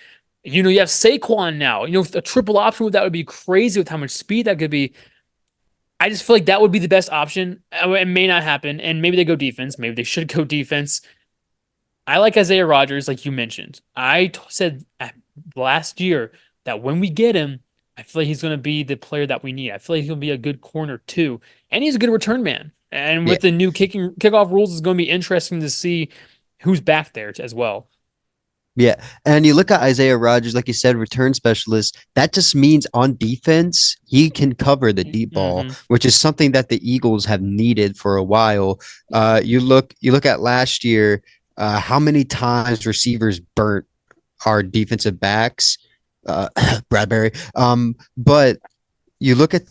You have Saquon now. A triple option with that would be crazy with how much speed that could be. I just feel like that would be the best option. It may not happen, and maybe they go defense. Maybe they should go defense. I like Isaiah Rodgers, like you mentioned. Said last year that when we get him, I feel like he's going to be the player that we need. I feel like he'll be a good corner too, and he's a good return man. And Yeah. with the new kickoff rules, it's going to be interesting to see who's back there as well. Yeah. And you look at Isaiah Rodgers, like you said, return specialist. That just means on defense, he can cover the deep ball, Hmm. which is something that the Eagles have needed for a while. You look at last year, how many times receivers burnt our defensive backs, uh, Bradbury. But you look at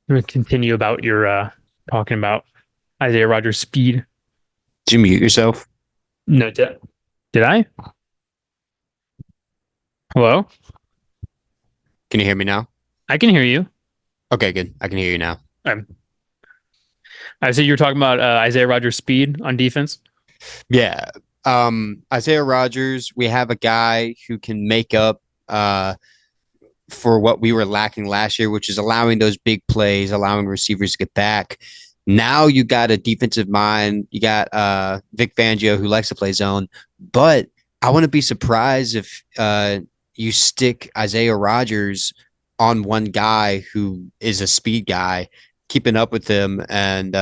I'm going to continue about your talking about Isaiah Rodgers' speed. did you mute yourself? No, did I? Hello, Can you hear me now? I can hear you. Okay, good. I can hear you now. Um, I said you were talking about Isaiah Rodgers' speed on defense. Yeah. Isaiah Rodgers, we have a guy who can make up for what we were lacking last year, which is allowing those big plays, allowing receivers to get back. Now you got a defensive mind. You got Vic Fangio who likes to play zone, but I wouldn't be surprised if you stick Isaiah Rodgers on one guy who is a speed guy, keeping up with him and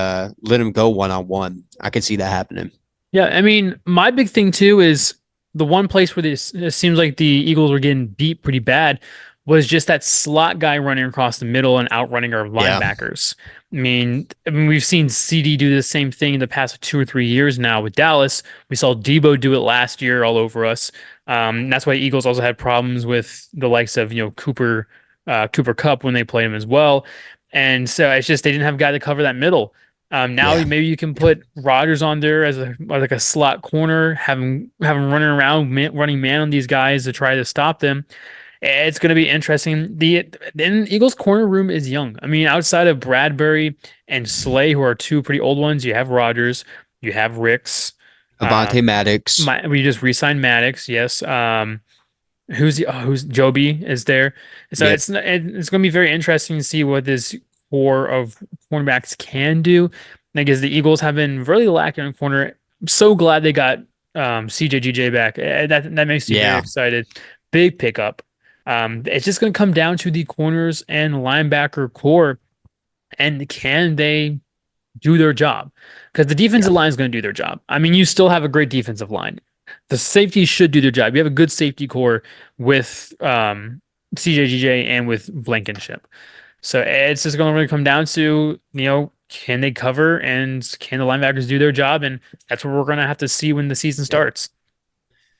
let him go one on one. I could see that happening. Yeah, I mean, my big thing too is the one place where this it seems like the Eagles were getting beat pretty bad was just that slot guy running across the middle and outrunning our Yeah. linebackers. I mean, we've seen CD do the same thing in the past 2 or 3 years now with Dallas. We saw Debo do it last year all over us. That's why Eagles also had problems with the likes of Cooper Cup when they played him as well. And so it's just they didn't have a guy to cover that middle. Now Yeah. maybe you can put Rodgers on there as like a slot corner, have him running around, running man on these guys to try to stop them. It's going to be interesting. The Eagles corner room is young. I mean, outside of Bradbury and Slay, who are two pretty old ones, you have Rodgers, you have Ricks. Avante Maddox. We just re-signed Maddox, yes. Who's Joby is there. So Yep. it's going to be very interesting to see what this core of cornerbacks can do. I guess the Eagles have been really lacking in corner. I'm so glad they got CJGJ back. That makes me very Yeah. excited. Big pickup. It's just going to come down to the corners and linebacker core, and can they do their job? Because the Yeah. defensive line is going to do their job. I mean, you still have a great defensive line. The safeties should do their job. You have a good safety core with CJGJ and with Blankenship. So it's just going to really come down to, can they cover and can the linebackers do their job? And that's what we're going to have to see when the season Yeah. starts.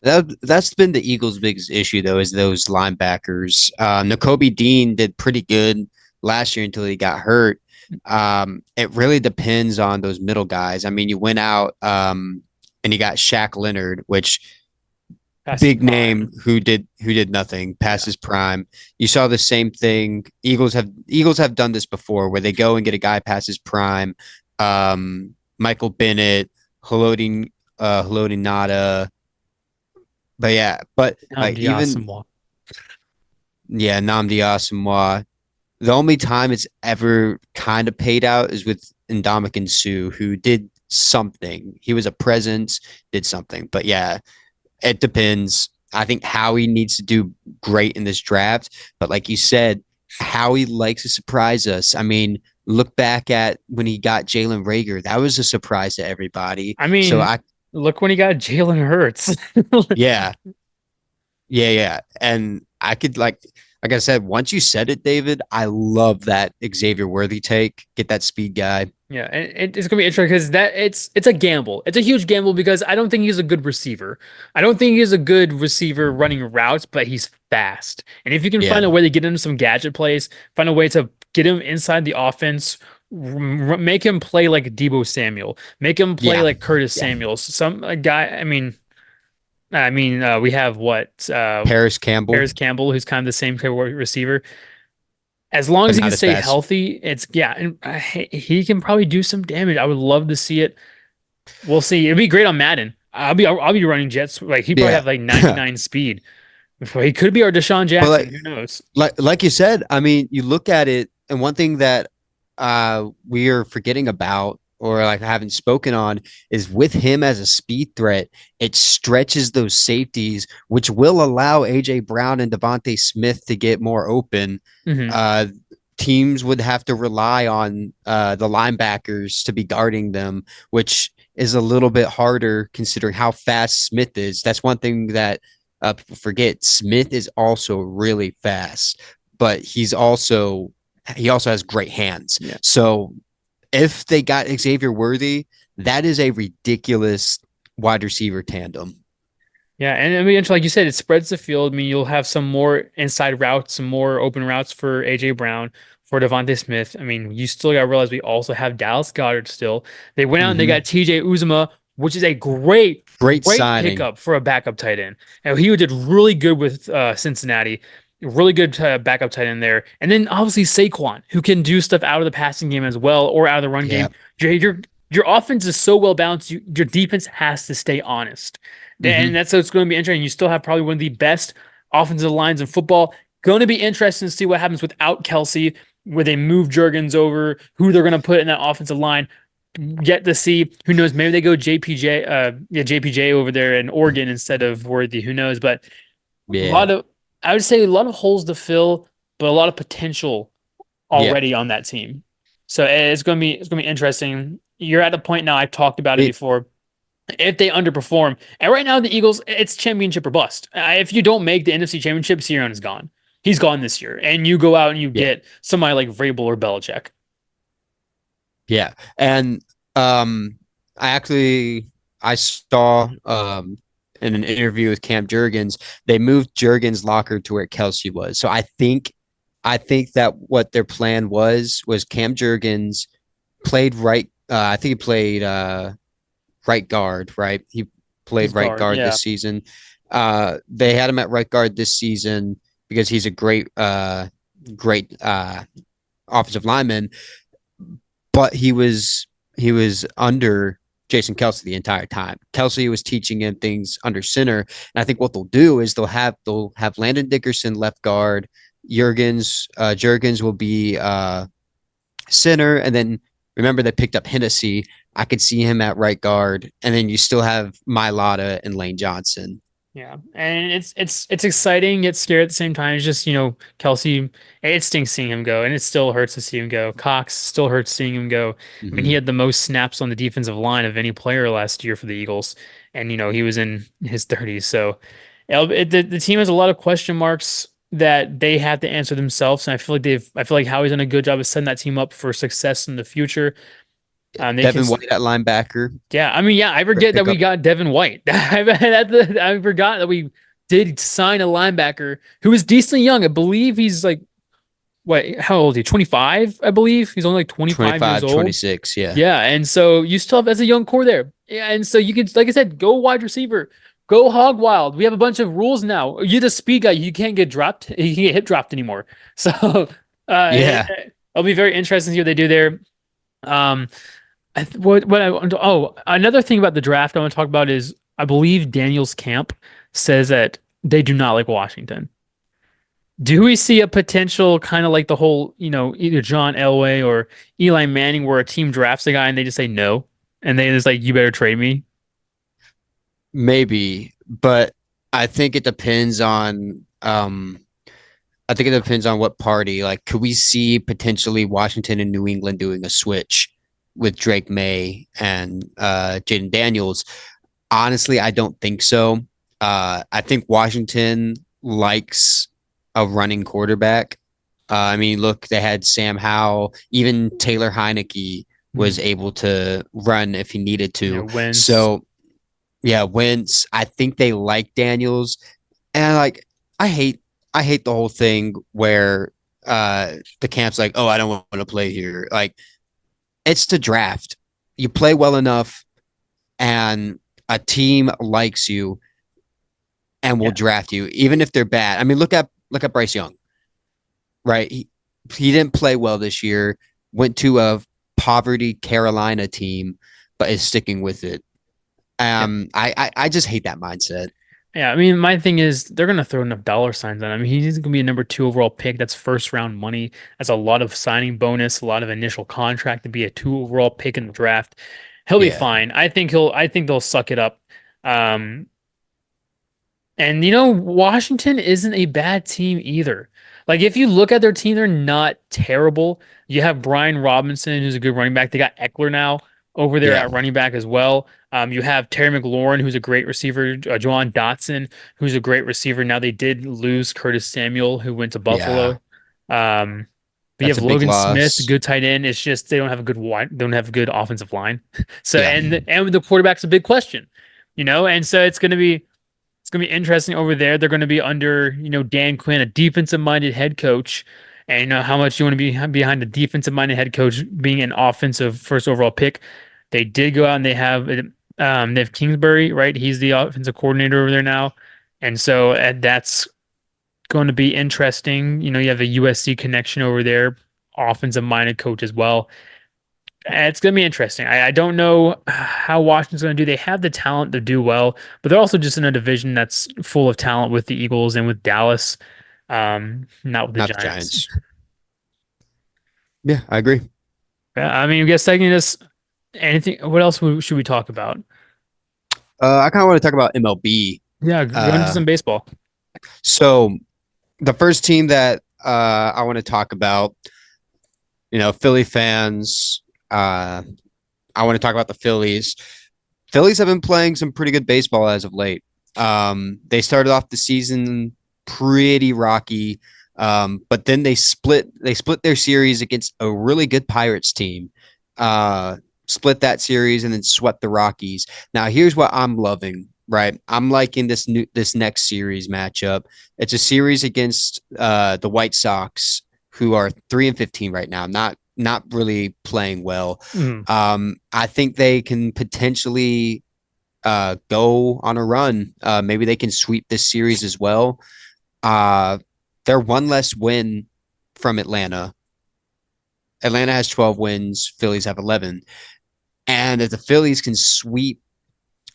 That's been the Eagles' biggest issue though, is those linebackers. N'Kobe Dean did pretty good last year until he got hurt. It really depends on those middle guys. I mean, you went out and you got Shaq Leonard, which Past his big prime. name who did nothing past Yeah. his prime. You saw the same thing. Eagles have done this before where they go and get a guy past his prime. Michael Bennett, Haloti Nada. But yeah, but like Hamdi even Asamoah. yeah, Namdi Asamoah. The only time it's ever kind of paid out is with Ndamukong Suh, who did something. He was a presence, did something. But yeah, it depends. I think Howie needs to do great in this draft. But like you said, Howie likes to surprise us. I mean, look back at when he got Jalen Rager. That was a surprise to everybody. I So mean, look when he got Jalen Hurts. yeah, yeah. And I could like I said, once you said it, David, I love that Xavier Worthy take. Get that speed guy. Yeah, and it's gonna be interesting because that it's a gamble. It's a huge gamble because I don't think he's a good receiver. I don't think he's a good receiver running routes, but he's fast. And if you can Yeah. find a way to get him some gadget plays, find a way to get him inside the offense, make him play like Debo Samuel, make him play Yeah. like Curtis Yeah. Samuels, some a guy. We have what Paris Campbell, Paris Campbell, who's kind of the same type of receiver. As long as but he can not as stay fast. healthy, it's yeah, and he can probably do some damage. I would love to see it. We'll see. It'd be great on Madden. I'll be running jets. Like he probably Yeah. have like 99 speed. He could be our Deshaun But Jackson. Who knows? like you said, I mean, you look at it, and one thing that we are forgetting about or like haven't spoken on is with him as a speed threat, it stretches those safeties, which will allow AJ Brown and Devontae Smith to get more open. Hmm. Uh, Teams would have to rely on the linebackers to be guarding them, which is a little bit harder considering how fast Smith is. That's one thing that people forget. Smith is also really fast, but he also has great hands. Yeah. So if they got Xavier Worthy, that is a ridiculous wide receiver tandem. Yeah, and I mean, like you said, it spreads the field. I mean, you'll have some more inside routes, some more open routes for AJ Brown, for Devontae Smith. I mean, you still got to realize we also have Dallas Goedert still. They went out and they Mm-hmm. got TJ Uzuma, which is a great, Great great signing. pickup for a backup tight end. And he did really good with Cincinnati. Really good backup tight end there. And then obviously Saquon, who can do stuff out of the passing game as well or out of the run Yeah. game. Your offense is so well balanced. Your defense has to stay honest. Mm-hmm. And that's what's going to be interesting. You still have probably one of the best offensive lines in football. Going to be interesting to see what happens without Kelsey, where they move Jurgens over, who they're going to put in that offensive line. Get to see. Who knows? Maybe they go JPJ over there in Oregon instead of Worthy. Who knows? But a Yeah. lot of, I would say, a lot of holes to fill, but a lot of potential Yeah. already on that team. So it's going to be interesting. You're at a point now. I've talked about it It, before. If they underperform, and right now the Eagles, it's championship or bust. If you don't make the NFC Championship, Sirianni is gone. He's gone this year, and you go out and you yeah. get somebody like Vrabel or Belichick. Yeah. And I saw in an interview with Cam Jurgens, they moved Jurgens' locker to where Kelsey was. So I think that what their plan was Cam Jurgens played right. I think he played right guard, right? He He's played right guard, guard yeah, this season. They had him at right guard this season because he's a great offensive lineman, but he was under Jason Kelsey the entire time. Kelsey was teaching him things under center, and I think what they'll do is they'll have Landon Dickerson left guard, Jurgens will be center, and then remember they picked up Hennessy. I could see him at right guard, and then you still have Mailata and Lane Johnson. yeah. And it's exciting. It's scary at the same time. It's just Kelsey. It stinks seeing him go, and it still hurts to see him go. Cox still hurts seeing him go. I mean, he Mm-hmm. had the most snaps on the defensive line of any player last year for the Eagles, and he was in his 30s. So the team has a lot of question marks that they have to answer themselves. And I feel like Howie's done a good job of setting that team up for success in the future. They can, Devin White at linebacker. yeah. I mean, yeah. I Great forget that we pickup. got Devin White. I forgot that we did sign a linebacker who is decently young. I believe he's like what? How old is he? 25, I believe. He's only like 25 years 25, old. 26. Yeah. Yeah, and so you still have as a young core there. Yeah, and so you can, like I said, go wide receiver, go hog wild. We have a bunch of rules now. You're the speed guy. You can't get dropped. You can get hip dropped anymore. So Yeah. it'll be very interesting to see what they do there. Um, what I oh, another thing about the draft I want to talk about is I believe Daniel's camp says that they do not like Washington. Do we see a potential kind of like the whole, either John Elway or Eli Manning where a team drafts a guy and they just say no and they just like, you better trade me? Maybe, but I think it depends on I think it depends on what party. Like, could we see potentially Washington and New England doing a switch with Drake May and Jaden Daniels? Honestly, I don't think so. I think Washington likes a running quarterback. I mean, look, they had Sam Howell, even Taylor Heineke was Mhm. able to run if he needed to. Wentz. So yeah, Wentz. I think they like Daniels, and like I hate I hate the whole thing where the camp's like, oh, I don't want to play here. Like it's the draft. You play well enough, and a team likes you and will Yeah. draft you, even if they're bad. I mean, look at Bryce Young, right? He didn't play well this year. Went to a poverty Carolina team, but is sticking with it. Yeah. I just hate that mindset. Yeah. I mean, my thing is they're going to throw enough dollar signs on him. I mean, he's going to be a number two overall pick. That's first round money. That's a lot of signing bonus, a lot of initial contract to be a two overall pick in the draft. He'll be Yeah, fine. I think they'll suck it up. Um, And Washington isn't a bad team either. Like if you look at their team, they're not terrible. You have Brian Robinson, who's a good running back. They got Eckler now over there yeah, at running back as well. You have Terry McLaurin, who's a great receiver. Juwan Dotson, who's a great receiver. Now they did lose Curtis Samuel, who went to yeah. Buffalo. Um, but you That's have a big Logan Smith, loss. good tight end. It's just they don't have a good wide, don't have a good offensive line. So Yeah, and the quarterback's a big question, and so it's gonna be interesting over there. They're gonna be under, Dan Quinn, a defensive-minded head coach, and how much you want to be behind a defensive-minded head coach being an offensive first overall pick. They did go out and they have Kingsbury, right? He's the offensive coordinator over there now, and so that's going to be interesting. You have a USC connection over there, offensive-minded coach as well. It's going to be interesting. I don't know how Washington's going to do. They have the talent to do well, but they're also just in a division that's full of talent with the Eagles and with Dallas, not with the not the Giants. Giants. Yeah, I agree. Yeah, I mean, I guess taking this, anything, what else should we talk about? I kind of want to talk about MLB. Yeah, go into Uh, some baseball. so the first team that I want to talk about, Philly fans. I want to talk about the Phillies. Phillies have been playing some pretty good baseball as of late. They started off the season pretty rocky, but then they split their series against a really good Pirates team. Split that series and then swept the Rockies. Now here's what I'm loving. Right, I'm liking this next series matchup. It's a series against the White Sox, who are 3-15 right now. Not really playing well. Mm. I think they can potentially go on a run. Maybe they can sweep this series as well. Uh, they're one less win from Atlanta. Atlanta has 12 wins. Phillies have 11. And if the Phillies can sweep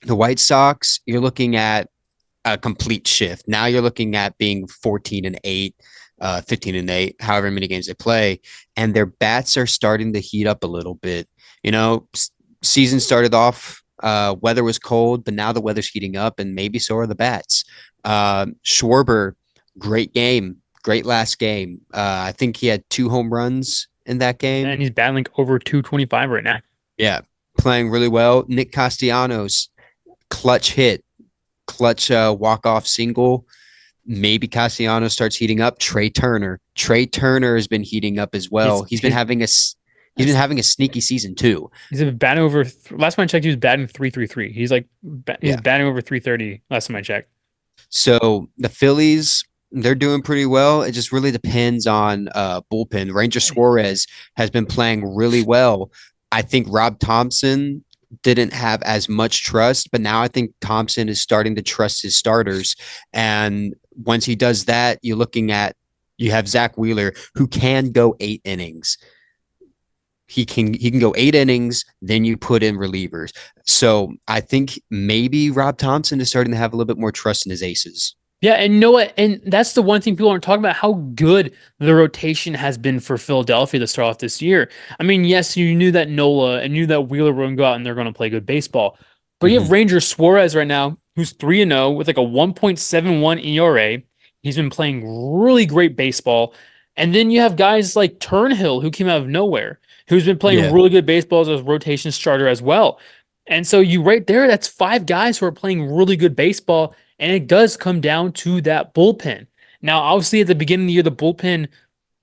the White Sox, you're looking at a complete shift. Now you're looking at being 14-8, 15-8, however many games they play, and their bats are starting to heat up a little bit. Season started off, weather was cold, but now the weather's heating up, and maybe so are the bats. Schwarber, great game, great last game. I think he had 2 home runs in that And game. he's battling over 225 right now. Yeah, playing really well. Nick Castellanos, clutch hit, clutch walk-off single. Maybe Castellanos starts heating up. Trey Turner. Trey Turner has been heating up as well. He's He's been he's having a sneaky season too. he's a batting over. Last time I checked, he was batting 333. He's Yeah. batting over 330. Last time I checked. So the Phillies, they're doing pretty well. It just really depends on bullpen. Ranger Suarez has been playing really well. I think Rob Thompson didn't have as much trust, but now I think Thompson is starting to trust his starters. And once he does that, you have Zach Wheeler who can go 8 innings. He can go 8 innings, then you put in relievers. So I think maybe Rob Thompson is starting to have a little bit more trust in his aces. Yeah, and you know what? And that's the one thing people aren't talking about how good the rotation has been for Philadelphia to start off this year. I mean, yes, you knew that Nola and knew that Wheeler were going to go out and they're going to play good baseball. But you have Mm-hmm. Ranger Suarez right now, who's 3-0 with like a 1.71 ERA. He's been playing really great baseball. And then you have guys like Turnhill, who came out of nowhere, who's been playing Yeah, really good baseball as a rotation starter as well. And so you right there, that's five guys who are playing really good baseball. And it does come down to that bullpen. Now, obviously, at the beginning of the year, the bullpen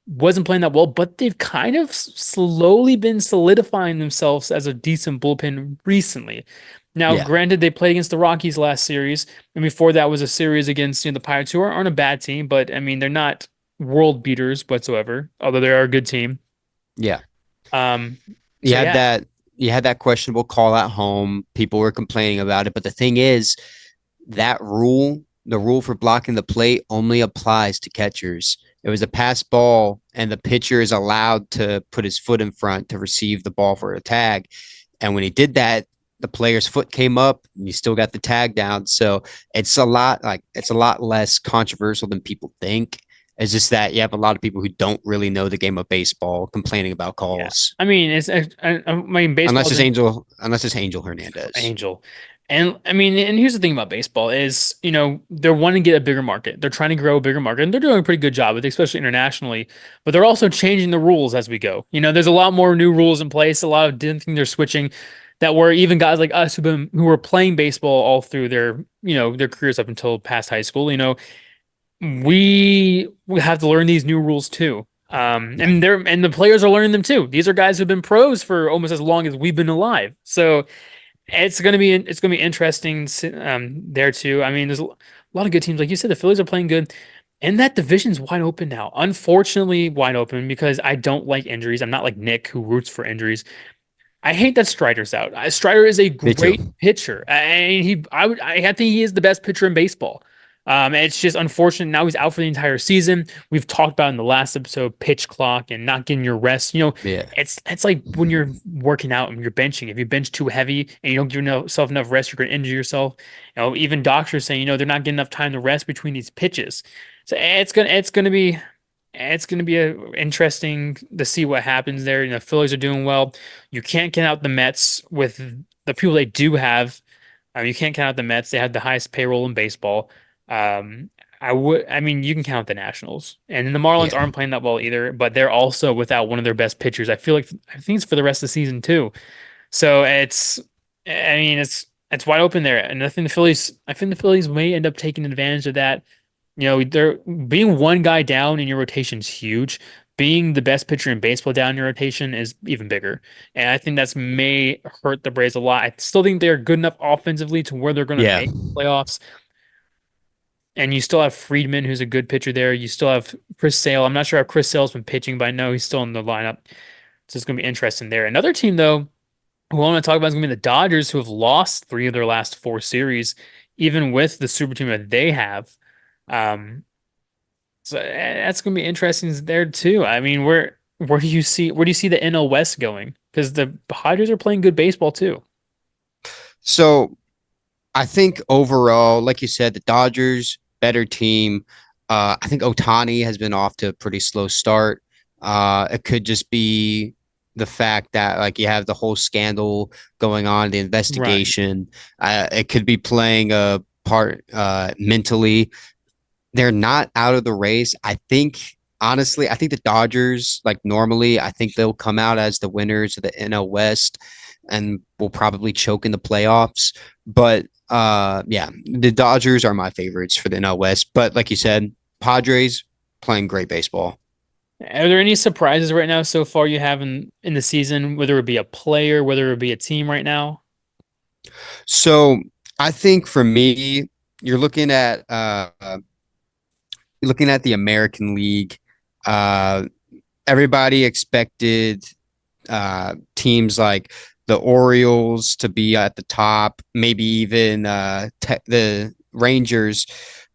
wasn't playing that well, but they've kind of slowly been solidifying themselves as a decent bullpen recently. Now, yeah, granted, they played against the Rockies last series, and before that was a series against the Pirates, who aren't a bad team, but I mean they're not world beaters whatsoever, although they are a good team. yeah. Um, You so had yeah, that questionable call at home. People were complaining about it, but the thing is, the rule for blocking the plate only applies to catchers. It was a pass ball, and the pitcher is allowed to put his foot in front to receive the ball for a tag. And when he did that, the player's foot came up, and you still got the tag down. So it's a lot less controversial than people think. It's just that you have a lot of people who don't really know the game of baseball complaining about yeah. calls. I mean, I mean, baseball is Unless it's Angel Hernandez. Angel. And I mean, and here's the thing about baseball is, they're wanting to get a bigger market. They're trying to grow a bigger market, and they're doing a pretty good job with it, especially internationally. But they're also changing the rules as we go. There's a lot more new rules in place, a lot of different things they're switching that were even guys like us who were playing baseball all through their careers up until past high school, we have to learn these new rules too. Yeah. And the players are learning them too. These are guys who've been pros for almost as long as we've been alive. So it's gonna be interesting there too. I mean, there's a lot of good teams, like you said. The Phillies are playing good, and that division's wide open now. Unfortunately, wide open because I don't like injuries. I'm not like Nick who roots for injuries. I hate that Strider's out. Strider is a Me too. great pitcher, and I think he is the best pitcher in baseball. It's just unfortunate now he's out for the entire season. We've talked about in the last episode pitch clock and not getting your rest. Yeah. It's like when you're working out and you're benching. If you bench too heavy and you don't give yourself enough rest, you're going to injure yourself. Even doctors saying they're not getting enough time to rest between these pitches. So it's gonna be interesting to see what happens there. Phillies are doing well. You can't count out the Mets with the people they do have. You can't count out the Mets. They have the highest payroll in baseball. Um, I mean, you can count the Nationals, and the Marlins Yeah. aren't playing that well either. But they're also without one of their best pitchers. I think it's for the rest of the season too. So I mean, it's wide open there, and I think the Phillies may end up taking advantage of that. They're being one guy down in your rotation is huge. Being the best pitcher in baseball down in your rotation is even bigger. And I think that's may hurt the Braves a lot. I still think they're good enough offensively to where they're going to Yeah. make playoffs. And you still have Friedman, who's a good pitcher there. You still have Chris Sale. I'm not sure how Chris Sale's been pitching, but I know he's still in the lineup. So it's going to be interesting there. Another team, though, who I want to talk about is going to be the Dodgers, who have lost three of their last four series, even with the super team that they have. Um, so that's going to be interesting there too. I mean, where do you see the NL West going? Because the Padres are playing good baseball too. So I think overall, like you said, the Dodgers better team. I think Otani has been off to a pretty slow start. It could just be the fact that like you have the whole scandal going on, the Right. investigation. It could be playing a part mentally. They're not out of the race. I think the Dodgers, like normally, I think they'll come out as the winners of the NL West and will probably choke in the playoffs. But yeah, the Dodgers are my favorites for the NL West. But like you said, Padres playing great baseball. Are there any surprises right now so far you have in the season, whether it be a player, whether it be a team right now? So I think for me, you're looking at looking at the American League, uh, everybody expected teams like the Orioles to be at the top, maybe even the Rangers.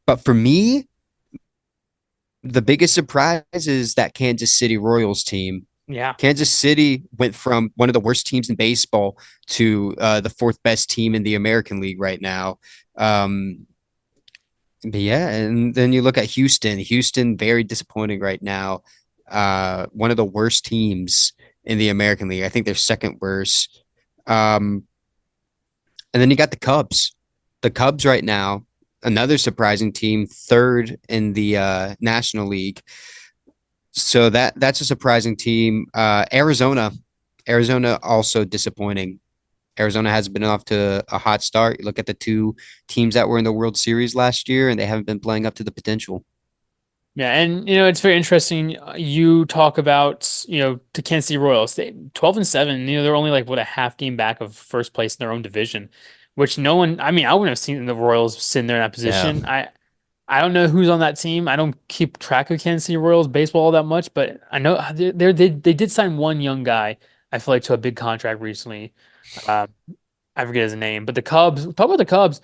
But for me, the biggest surprise is that Kansas City Royals team. Yeah. Kansas City went from one of the worst teams in baseball to the fourth best team in the American League right now. Um, but yeah, and then you look at Houston. Houston, very disappointing right now. One of the worst teams in the American League. I think they're second worst. Um, and then you got the Cubs. The Cubs right now, another surprising team, third in the National League. So that's a surprising team. Arizona also disappointing. Arizona has been off to a hot start. You look at the two teams that were in the World Series last year, and they haven't been playing up to the potential. Yeah, and it's very interesting. You talk about, the Kansas City Royals. 12-7, they're only like what, a half game back of first place in their own division, which no one, I mean, I wouldn't have seen the Royals sitting there in that Yeah, position. I don't know who's on that team. I don't keep track of Kansas City Royals baseball all that much, but I know they did sign one young guy, I feel like, to a big contract recently. Uh, I forget his name, but the Cubs, talk about the Cubs.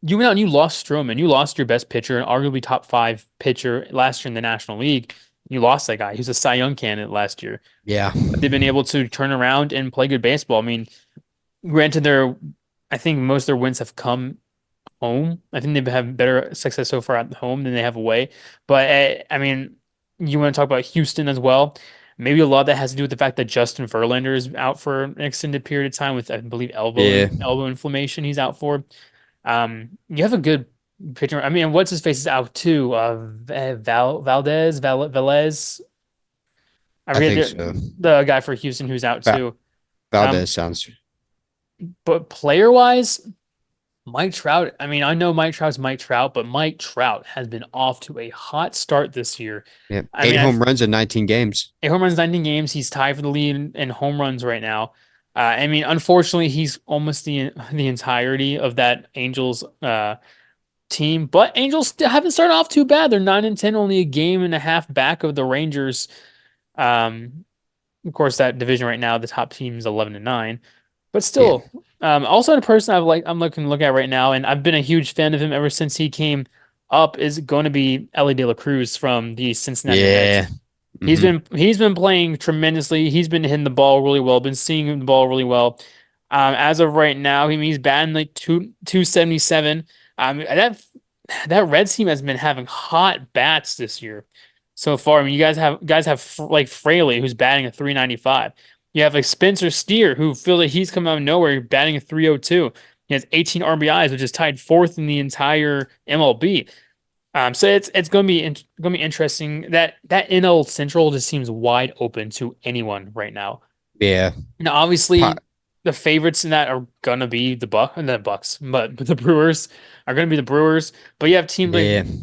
You went out and you lost Stroman. You lost your best pitcher and arguably top five pitcher last year in the National League. You lost that guy. He was a Cy Young candidate last year. yeah, But they've been able to turn around and play good baseball. I mean, granted, I think most of their wins have come home. I think they've had better success so far at home than they have away. But I mean, you want to talk about Houston as well. Maybe a lot of that has to do with the fact that Justin Verlander is out for an extended period of time with, I believe, yeah. elbow inflammation. He's out for. You have a good pitcher. I mean, what's his face is out too. Velez. I I forget think so. the guy for Houston who's out Va- too. Um, Valdez sounds. but player wise, Mike Trout. I mean, I know Mike Trout's Mike Trout, but Mike Trout has been off to a hot start this year. Yeah, I eight mean, home runs in 19 games. 8 home runs, 19 games. He's tied for the lead in home runs right now. I mean, unfortunately, he's almost the entirety of that Angels team, but Angels still haven't started off too bad. They're 9-10, only a game and a half back of the Rangers. Um, of course, that division right now, the top team is 11-9, but Yeah, still, also a person I'm looking to look at right now, and I've been a huge fan of him ever since he came up. Is going to be Ellie De La Cruz from the Cincinnati Reds. yeah. He's Hmm. been playing tremendously. He's been hitting the ball really well. Been seeing the ball really well. As of right now, he's batting like 277. That Reds team has been having hot bats this year so far. I mean, you guys have like Fraley, who's batting a 395. You have like Spencer Steer, who feel like he's come out of nowhere, batting a 302. He has 18 RBIs, which is tied fourth in the entire MLB. So it's gonna be interesting. That NL Central just seems wide open to anyone right now. Yeah. Now, Po- obviously, the favorites in that are gonna be the Bucks, but the Brewers are gonna be the Brewers. But yeah.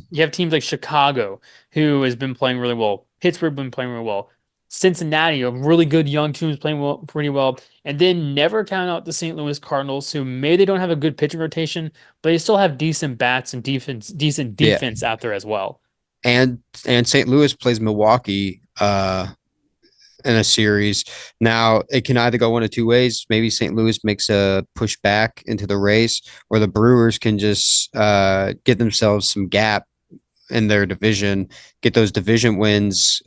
you have teams like Chicago, who has been playing really well. Pittsburgh been playing really well. Cincinnati, a really good young team, is playing well, pretty well. And then never count out the St. Louis Cardinals, who maybe they don't have a good pitching rotation, but they still have decent bats and decent Yeah. defense out there as well. And St. Louis plays Milwaukee in a series. Now it can either go one of two ways. Maybe St. Louis makes a push back into the race, or the Brewers can just get themselves some gap in their division, get those division wins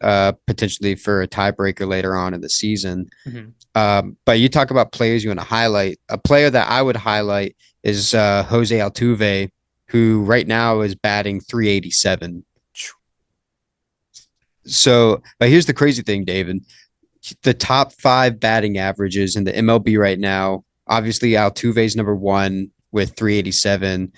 potentially for a tiebreaker later on in the season. Mhm. But you talk about players you want to highlight. A player that I would highlight is Jose Altuve, who right now is batting 387. So, but here's the crazy thing, David. The top five batting averages in the MLB right now, obviously Altuve's number one with 387.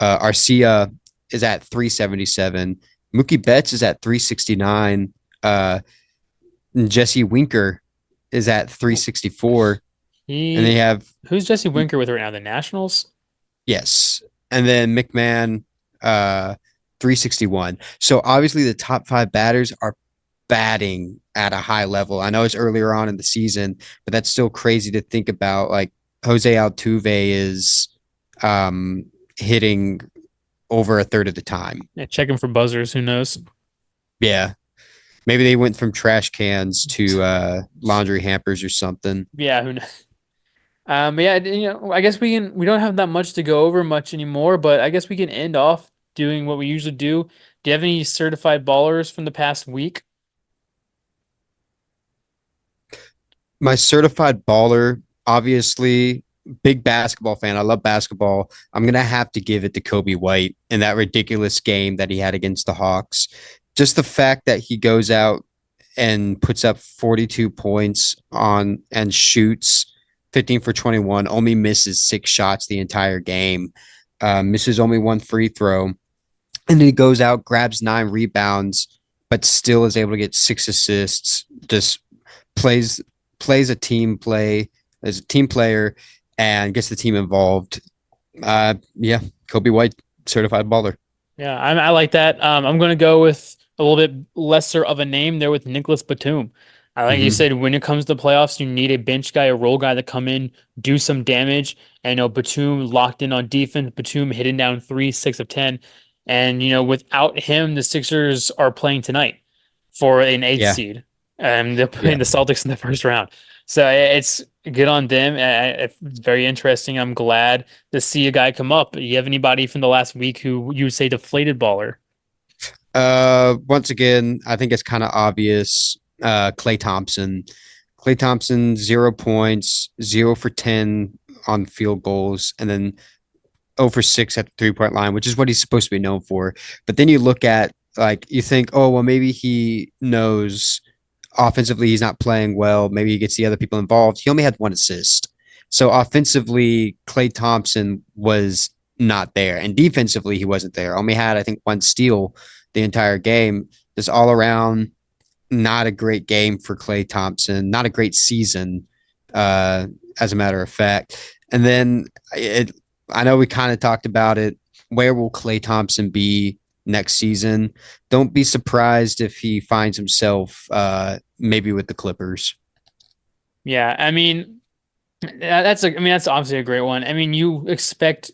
Arcia is at 377. Mookie Betts is at 369. And Jesse Winker is at 364. And they He have, Who's Jesse Winker with right now? The Nationals? yes. And then McMahon, 361. So obviously the top five batters are batting at a high level. I know it's earlier on in the season, but that's still crazy to think about. Like Jose Altuve is hitting over a third of the time. Yeah, checking for buzzers. Who knows? Yeah. Maybe they went from trash cans to laundry hampers or something. Yeah, who knows? But yeah, I guess we don't have that much to go over much anymore, but I guess we can end off doing what we usually do. Do you have any certified ballers from the past week? My certified baller, obviously, big basketball fan. I love basketball. I'm gonna have to give it to Kobe White in that ridiculous game that he had against the Hawks. Just the fact that he goes out and puts up 42 points on and shoots 15 for 21, only misses 6 shots the entire game, misses only one free throw, and then he goes out, grabs 9 rebounds, but still is able to get 6 assists. Just plays plays a team play as a team player and gets the team involved. Yeah, Kobe White, certified baller. Yeah, I like that. I'm going to go with a little bit lesser of a name there with Nicholas Batum. I like you Mm-hmm. said, when it comes to playoffs, you need a bench guy, a role guy to come in, do some damage. And Batum locked in on defense. Batum hitting down three, 6 of 10. And without him, the Sixers are playing tonight for an eighth Yeah, seed. And they're yeah. playing the Celtics in the first round. So it's good on them. It's very interesting. I'm glad to see a guy come up. You have anybody from the last week who you would say deflated baller? Once again, I think it's kind of obvious. Clay Thompson. Clay Thompson, 0 points, 0 for 10 on field goals, and then 0 for 6 at the 3 point line, which is what he's supposed to be known for. But then you look at like you think, oh well, maybe he knows offensively he's not playing well. Maybe he gets the other people involved. He only had 1 assist. So offensively, Clay Thompson was not there. And defensively, he wasn't there. Only had, I think, 1 steal the entire game. Just all around, not a great game for Clay Thompson. Not a great season, as a matter of fact. And then I know we kind of talked about it. Where will Clay Thompson be next season? Don't be surprised if he finds himself maybe with the Clippers. Yeah, I mean that's obviously a great one. I mean, you expect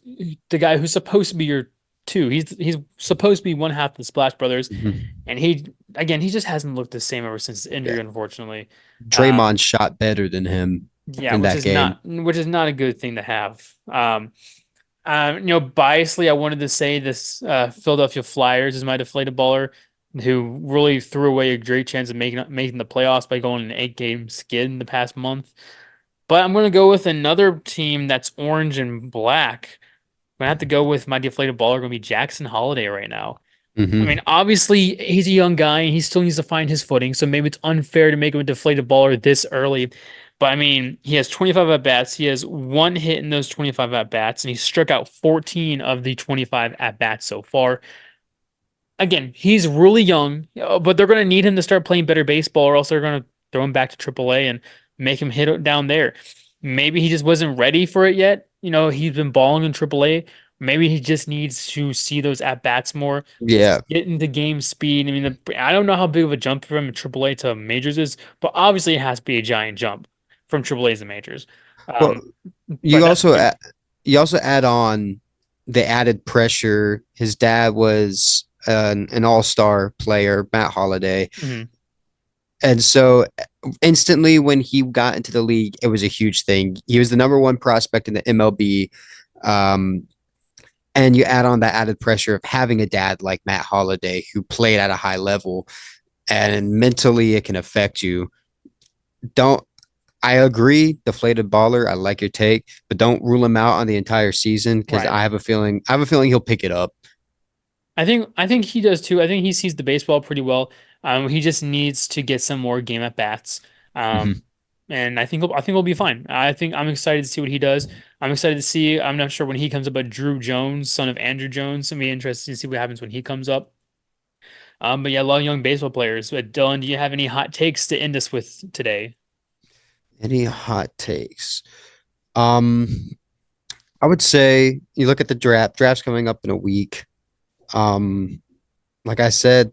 the guy who's supposed to be your two. He's supposed to be one half of the Splash Brothers, Mm-hmm. and he just hasn't looked the same ever since his Yeah. injury, unfortunately. Draymond shot better than him Yeah, in which that is game. not a good thing to have. Biasly, I wanted to say this Philadelphia Flyers is my deflated baller, who really threw away a great chance of making the playoffs by going an 8 game skid in the past month. But I'm going to go with another team that's orange and black. I'm going to have to go with my deflated baller, going to be Jackson Holiday right now. I Mm-hmm. mean, obviously, he's a young guy and he still needs to find his footing. So maybe it's unfair to make him a deflated baller this early. But I mean, he has 25 at bats. He has one hit in those 25 at bats, and he struck out 14 of the 25 at bats so far. Again, he's really young, but they're going to need him to start playing better baseball, or else they're going to throw him back to AAA and make him hit it down there. Maybe he just wasn't ready for it yet. He's been balling in AAA. Maybe he just needs to see those at bats more, Yeah. get into game speed. I mean, I don't know how big of a jump from AAA to majors is, but obviously it has to be a giant jump from AAA to majors. Well, Um, but you that's also add, you also add on the added pressure. His dad was an all-star player, Matt Holiday, mhm. and so instantly when he got into the league, it was a huge thing. He was the number one prospect in the MLB. Um, and you add on that added pressure of having a dad like Matt Holiday who played at a high level, and mentally it can affect you. Don't I agree, deflated baller. I like your take, but don't rule him out on the entire season because Right. I have a feeling he'll pick it up. I think he does too. I think he sees the baseball pretty well. He just needs to get some more game at bats. Mhm. Um, and I think he'll be fine. I'm excited to see what he does. I'm excited to see. I'm not sure when he comes up, but Drew Jones, son of Andrew Jones, it'll be interesting to see what happens when he comes up. But yeah, a lot of young baseball players. But Dylan, do you have any hot takes to end us with today? Any hot takes? Um, I would say you look at the draft. Draft's coming up in a week. Um, like I said,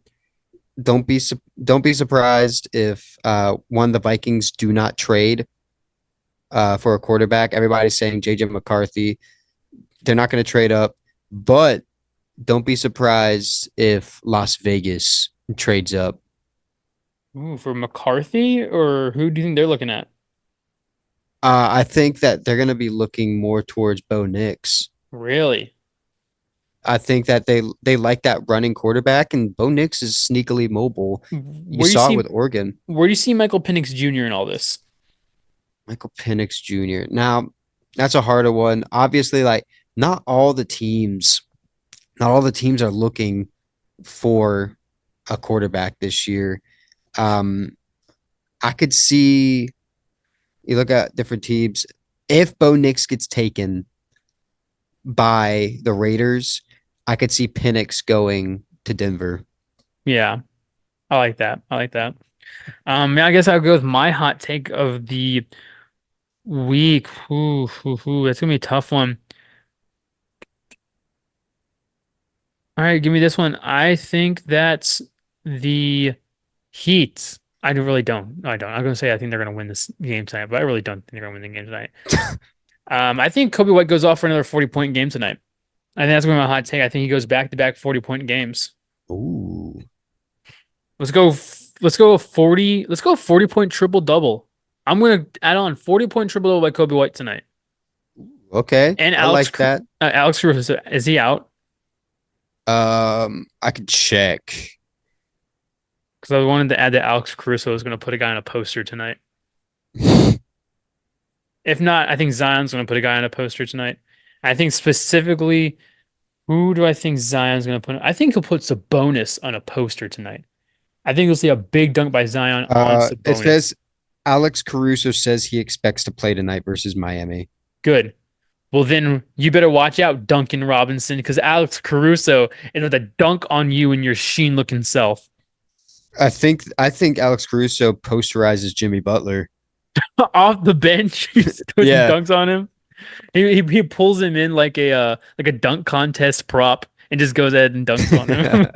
don't be surprised if one the Vikings do not trade for a quarterback. Everybody's saying JJ McCarthy. They're not going to trade up, but don't be surprised if Las Vegas trades up. Ooh, for McCarthy, or who do you think they're looking at? I think that they're going to be looking more towards Bo Nix. Really? I think that they like that running quarterback, and Bo Nix is sneakily mobile. You Where do you saw it see with Oregon. where do you see Michael Penix Jr. in all this? Michael Penix Jr. Now, that's a harder one. Obviously, like not all the teams, not all the teams are looking for a quarterback this year. Um, I could see you look at different teams. If Bo Nix gets taken by the Raiders, I could see Penix going to Denver. Yeah, I like that. I like that. Yeah, I guess I'll go with my hot take of the week. That's gonna be a tough one. All right, give me this one. I think that's the Heat. I really don't. No, I don't. I'm gonna say I think they're gonna win this game tonight, but I really don't think they're gonna win the game tonight. I think Kobe White goes off for another 40-point game tonight. I think that's gonna be my hot take. I think he goes back to back 40-point games. Ooh, Let's go. Let's go 40. Let's go 40-point triple double. I'm gonna add on 40-point triple double by Kobe White tonight. okay. And I like that. Alex Caruso, is he out? I could check. Because I wanted to add that Alex Caruso is gonna put a guy on a poster tonight. If not, I think Zion's gonna put a guy on a poster tonight. I think specifically, who do I think Zion's gonna put? I think he'll put Sabonis on a poster tonight. I think you'll see a big dunk by Zion on It Sabonis. says Alex Caruso says he expects to play tonight versus Miami. Good. Well, then you better watch out, Duncan Robinson, because Alex Caruso is going to dunk on you and your sheen looking self. I think Alex Caruso posterizes Jimmy Butler. Off the bench, he just goes and Yeah. dunks on him. He pulls him in like a dunk contest prop and just goes ahead and dunks on him.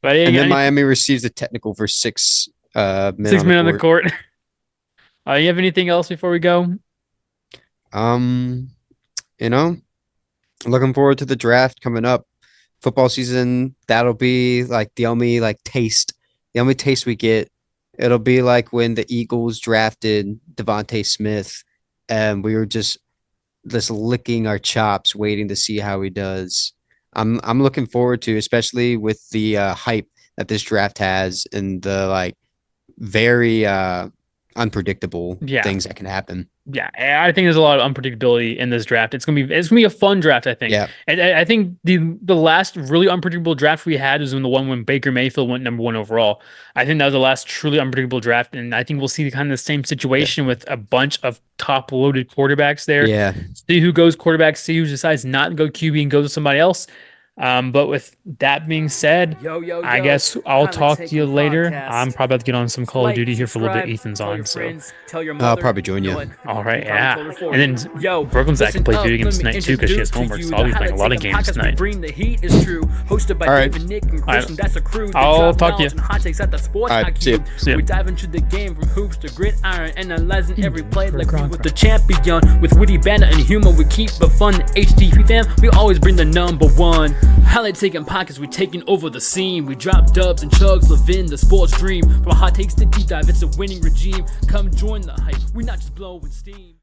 But And yeah, then Miami receives a technical for 6 men 6 men on the court. court. You have anything else before we go? Um, you know, looking forward to the draft coming up. Football season, that'll be like the only taste we get. It'll be like when the Eagles drafted Devontae Smith, and we were just licking our chops, waiting to see how he does. I'm looking forward to, especially with the hype that this draft has and the like very unpredictable Yeah. things that can happen. Yeah, I think there's a lot of unpredictability in this draft. It's gonna be a fun draft, I think. Yeah. And I think the last really unpredictable draft we had was when Baker Mayfield went #1 overall. I think that was the last truly unpredictable draft, and I think we'll see kind of the same situation with a bunch of top loaded quarterbacks there. Yeah. See who goes quarterback, see who decides not to go QB and goes to somebody else. But with that being said, I guess I'll talk to you later. I'm probably about to get on some Call of Duty here for a little bit. Ethan's on, so I'll probably join you. all right, yeah. And then Brooklyn's actually play video games tonight too because she has homework, so I'll be playing a lot of games tonight. All right. I'll talk to you. All right. See you. See ya. We dive into the game from hoops to gridiron, analyzing every play like we with the champion. With witty banter and humor, we keep it fun. HTP fam, we always bring the #1. Highlight taking pockets, we taking over the scene. We drop dubs and chugs, living the sports dream. From hot takes to deep dive, it's a winning regime. Come join the hype, we not just blowing steam.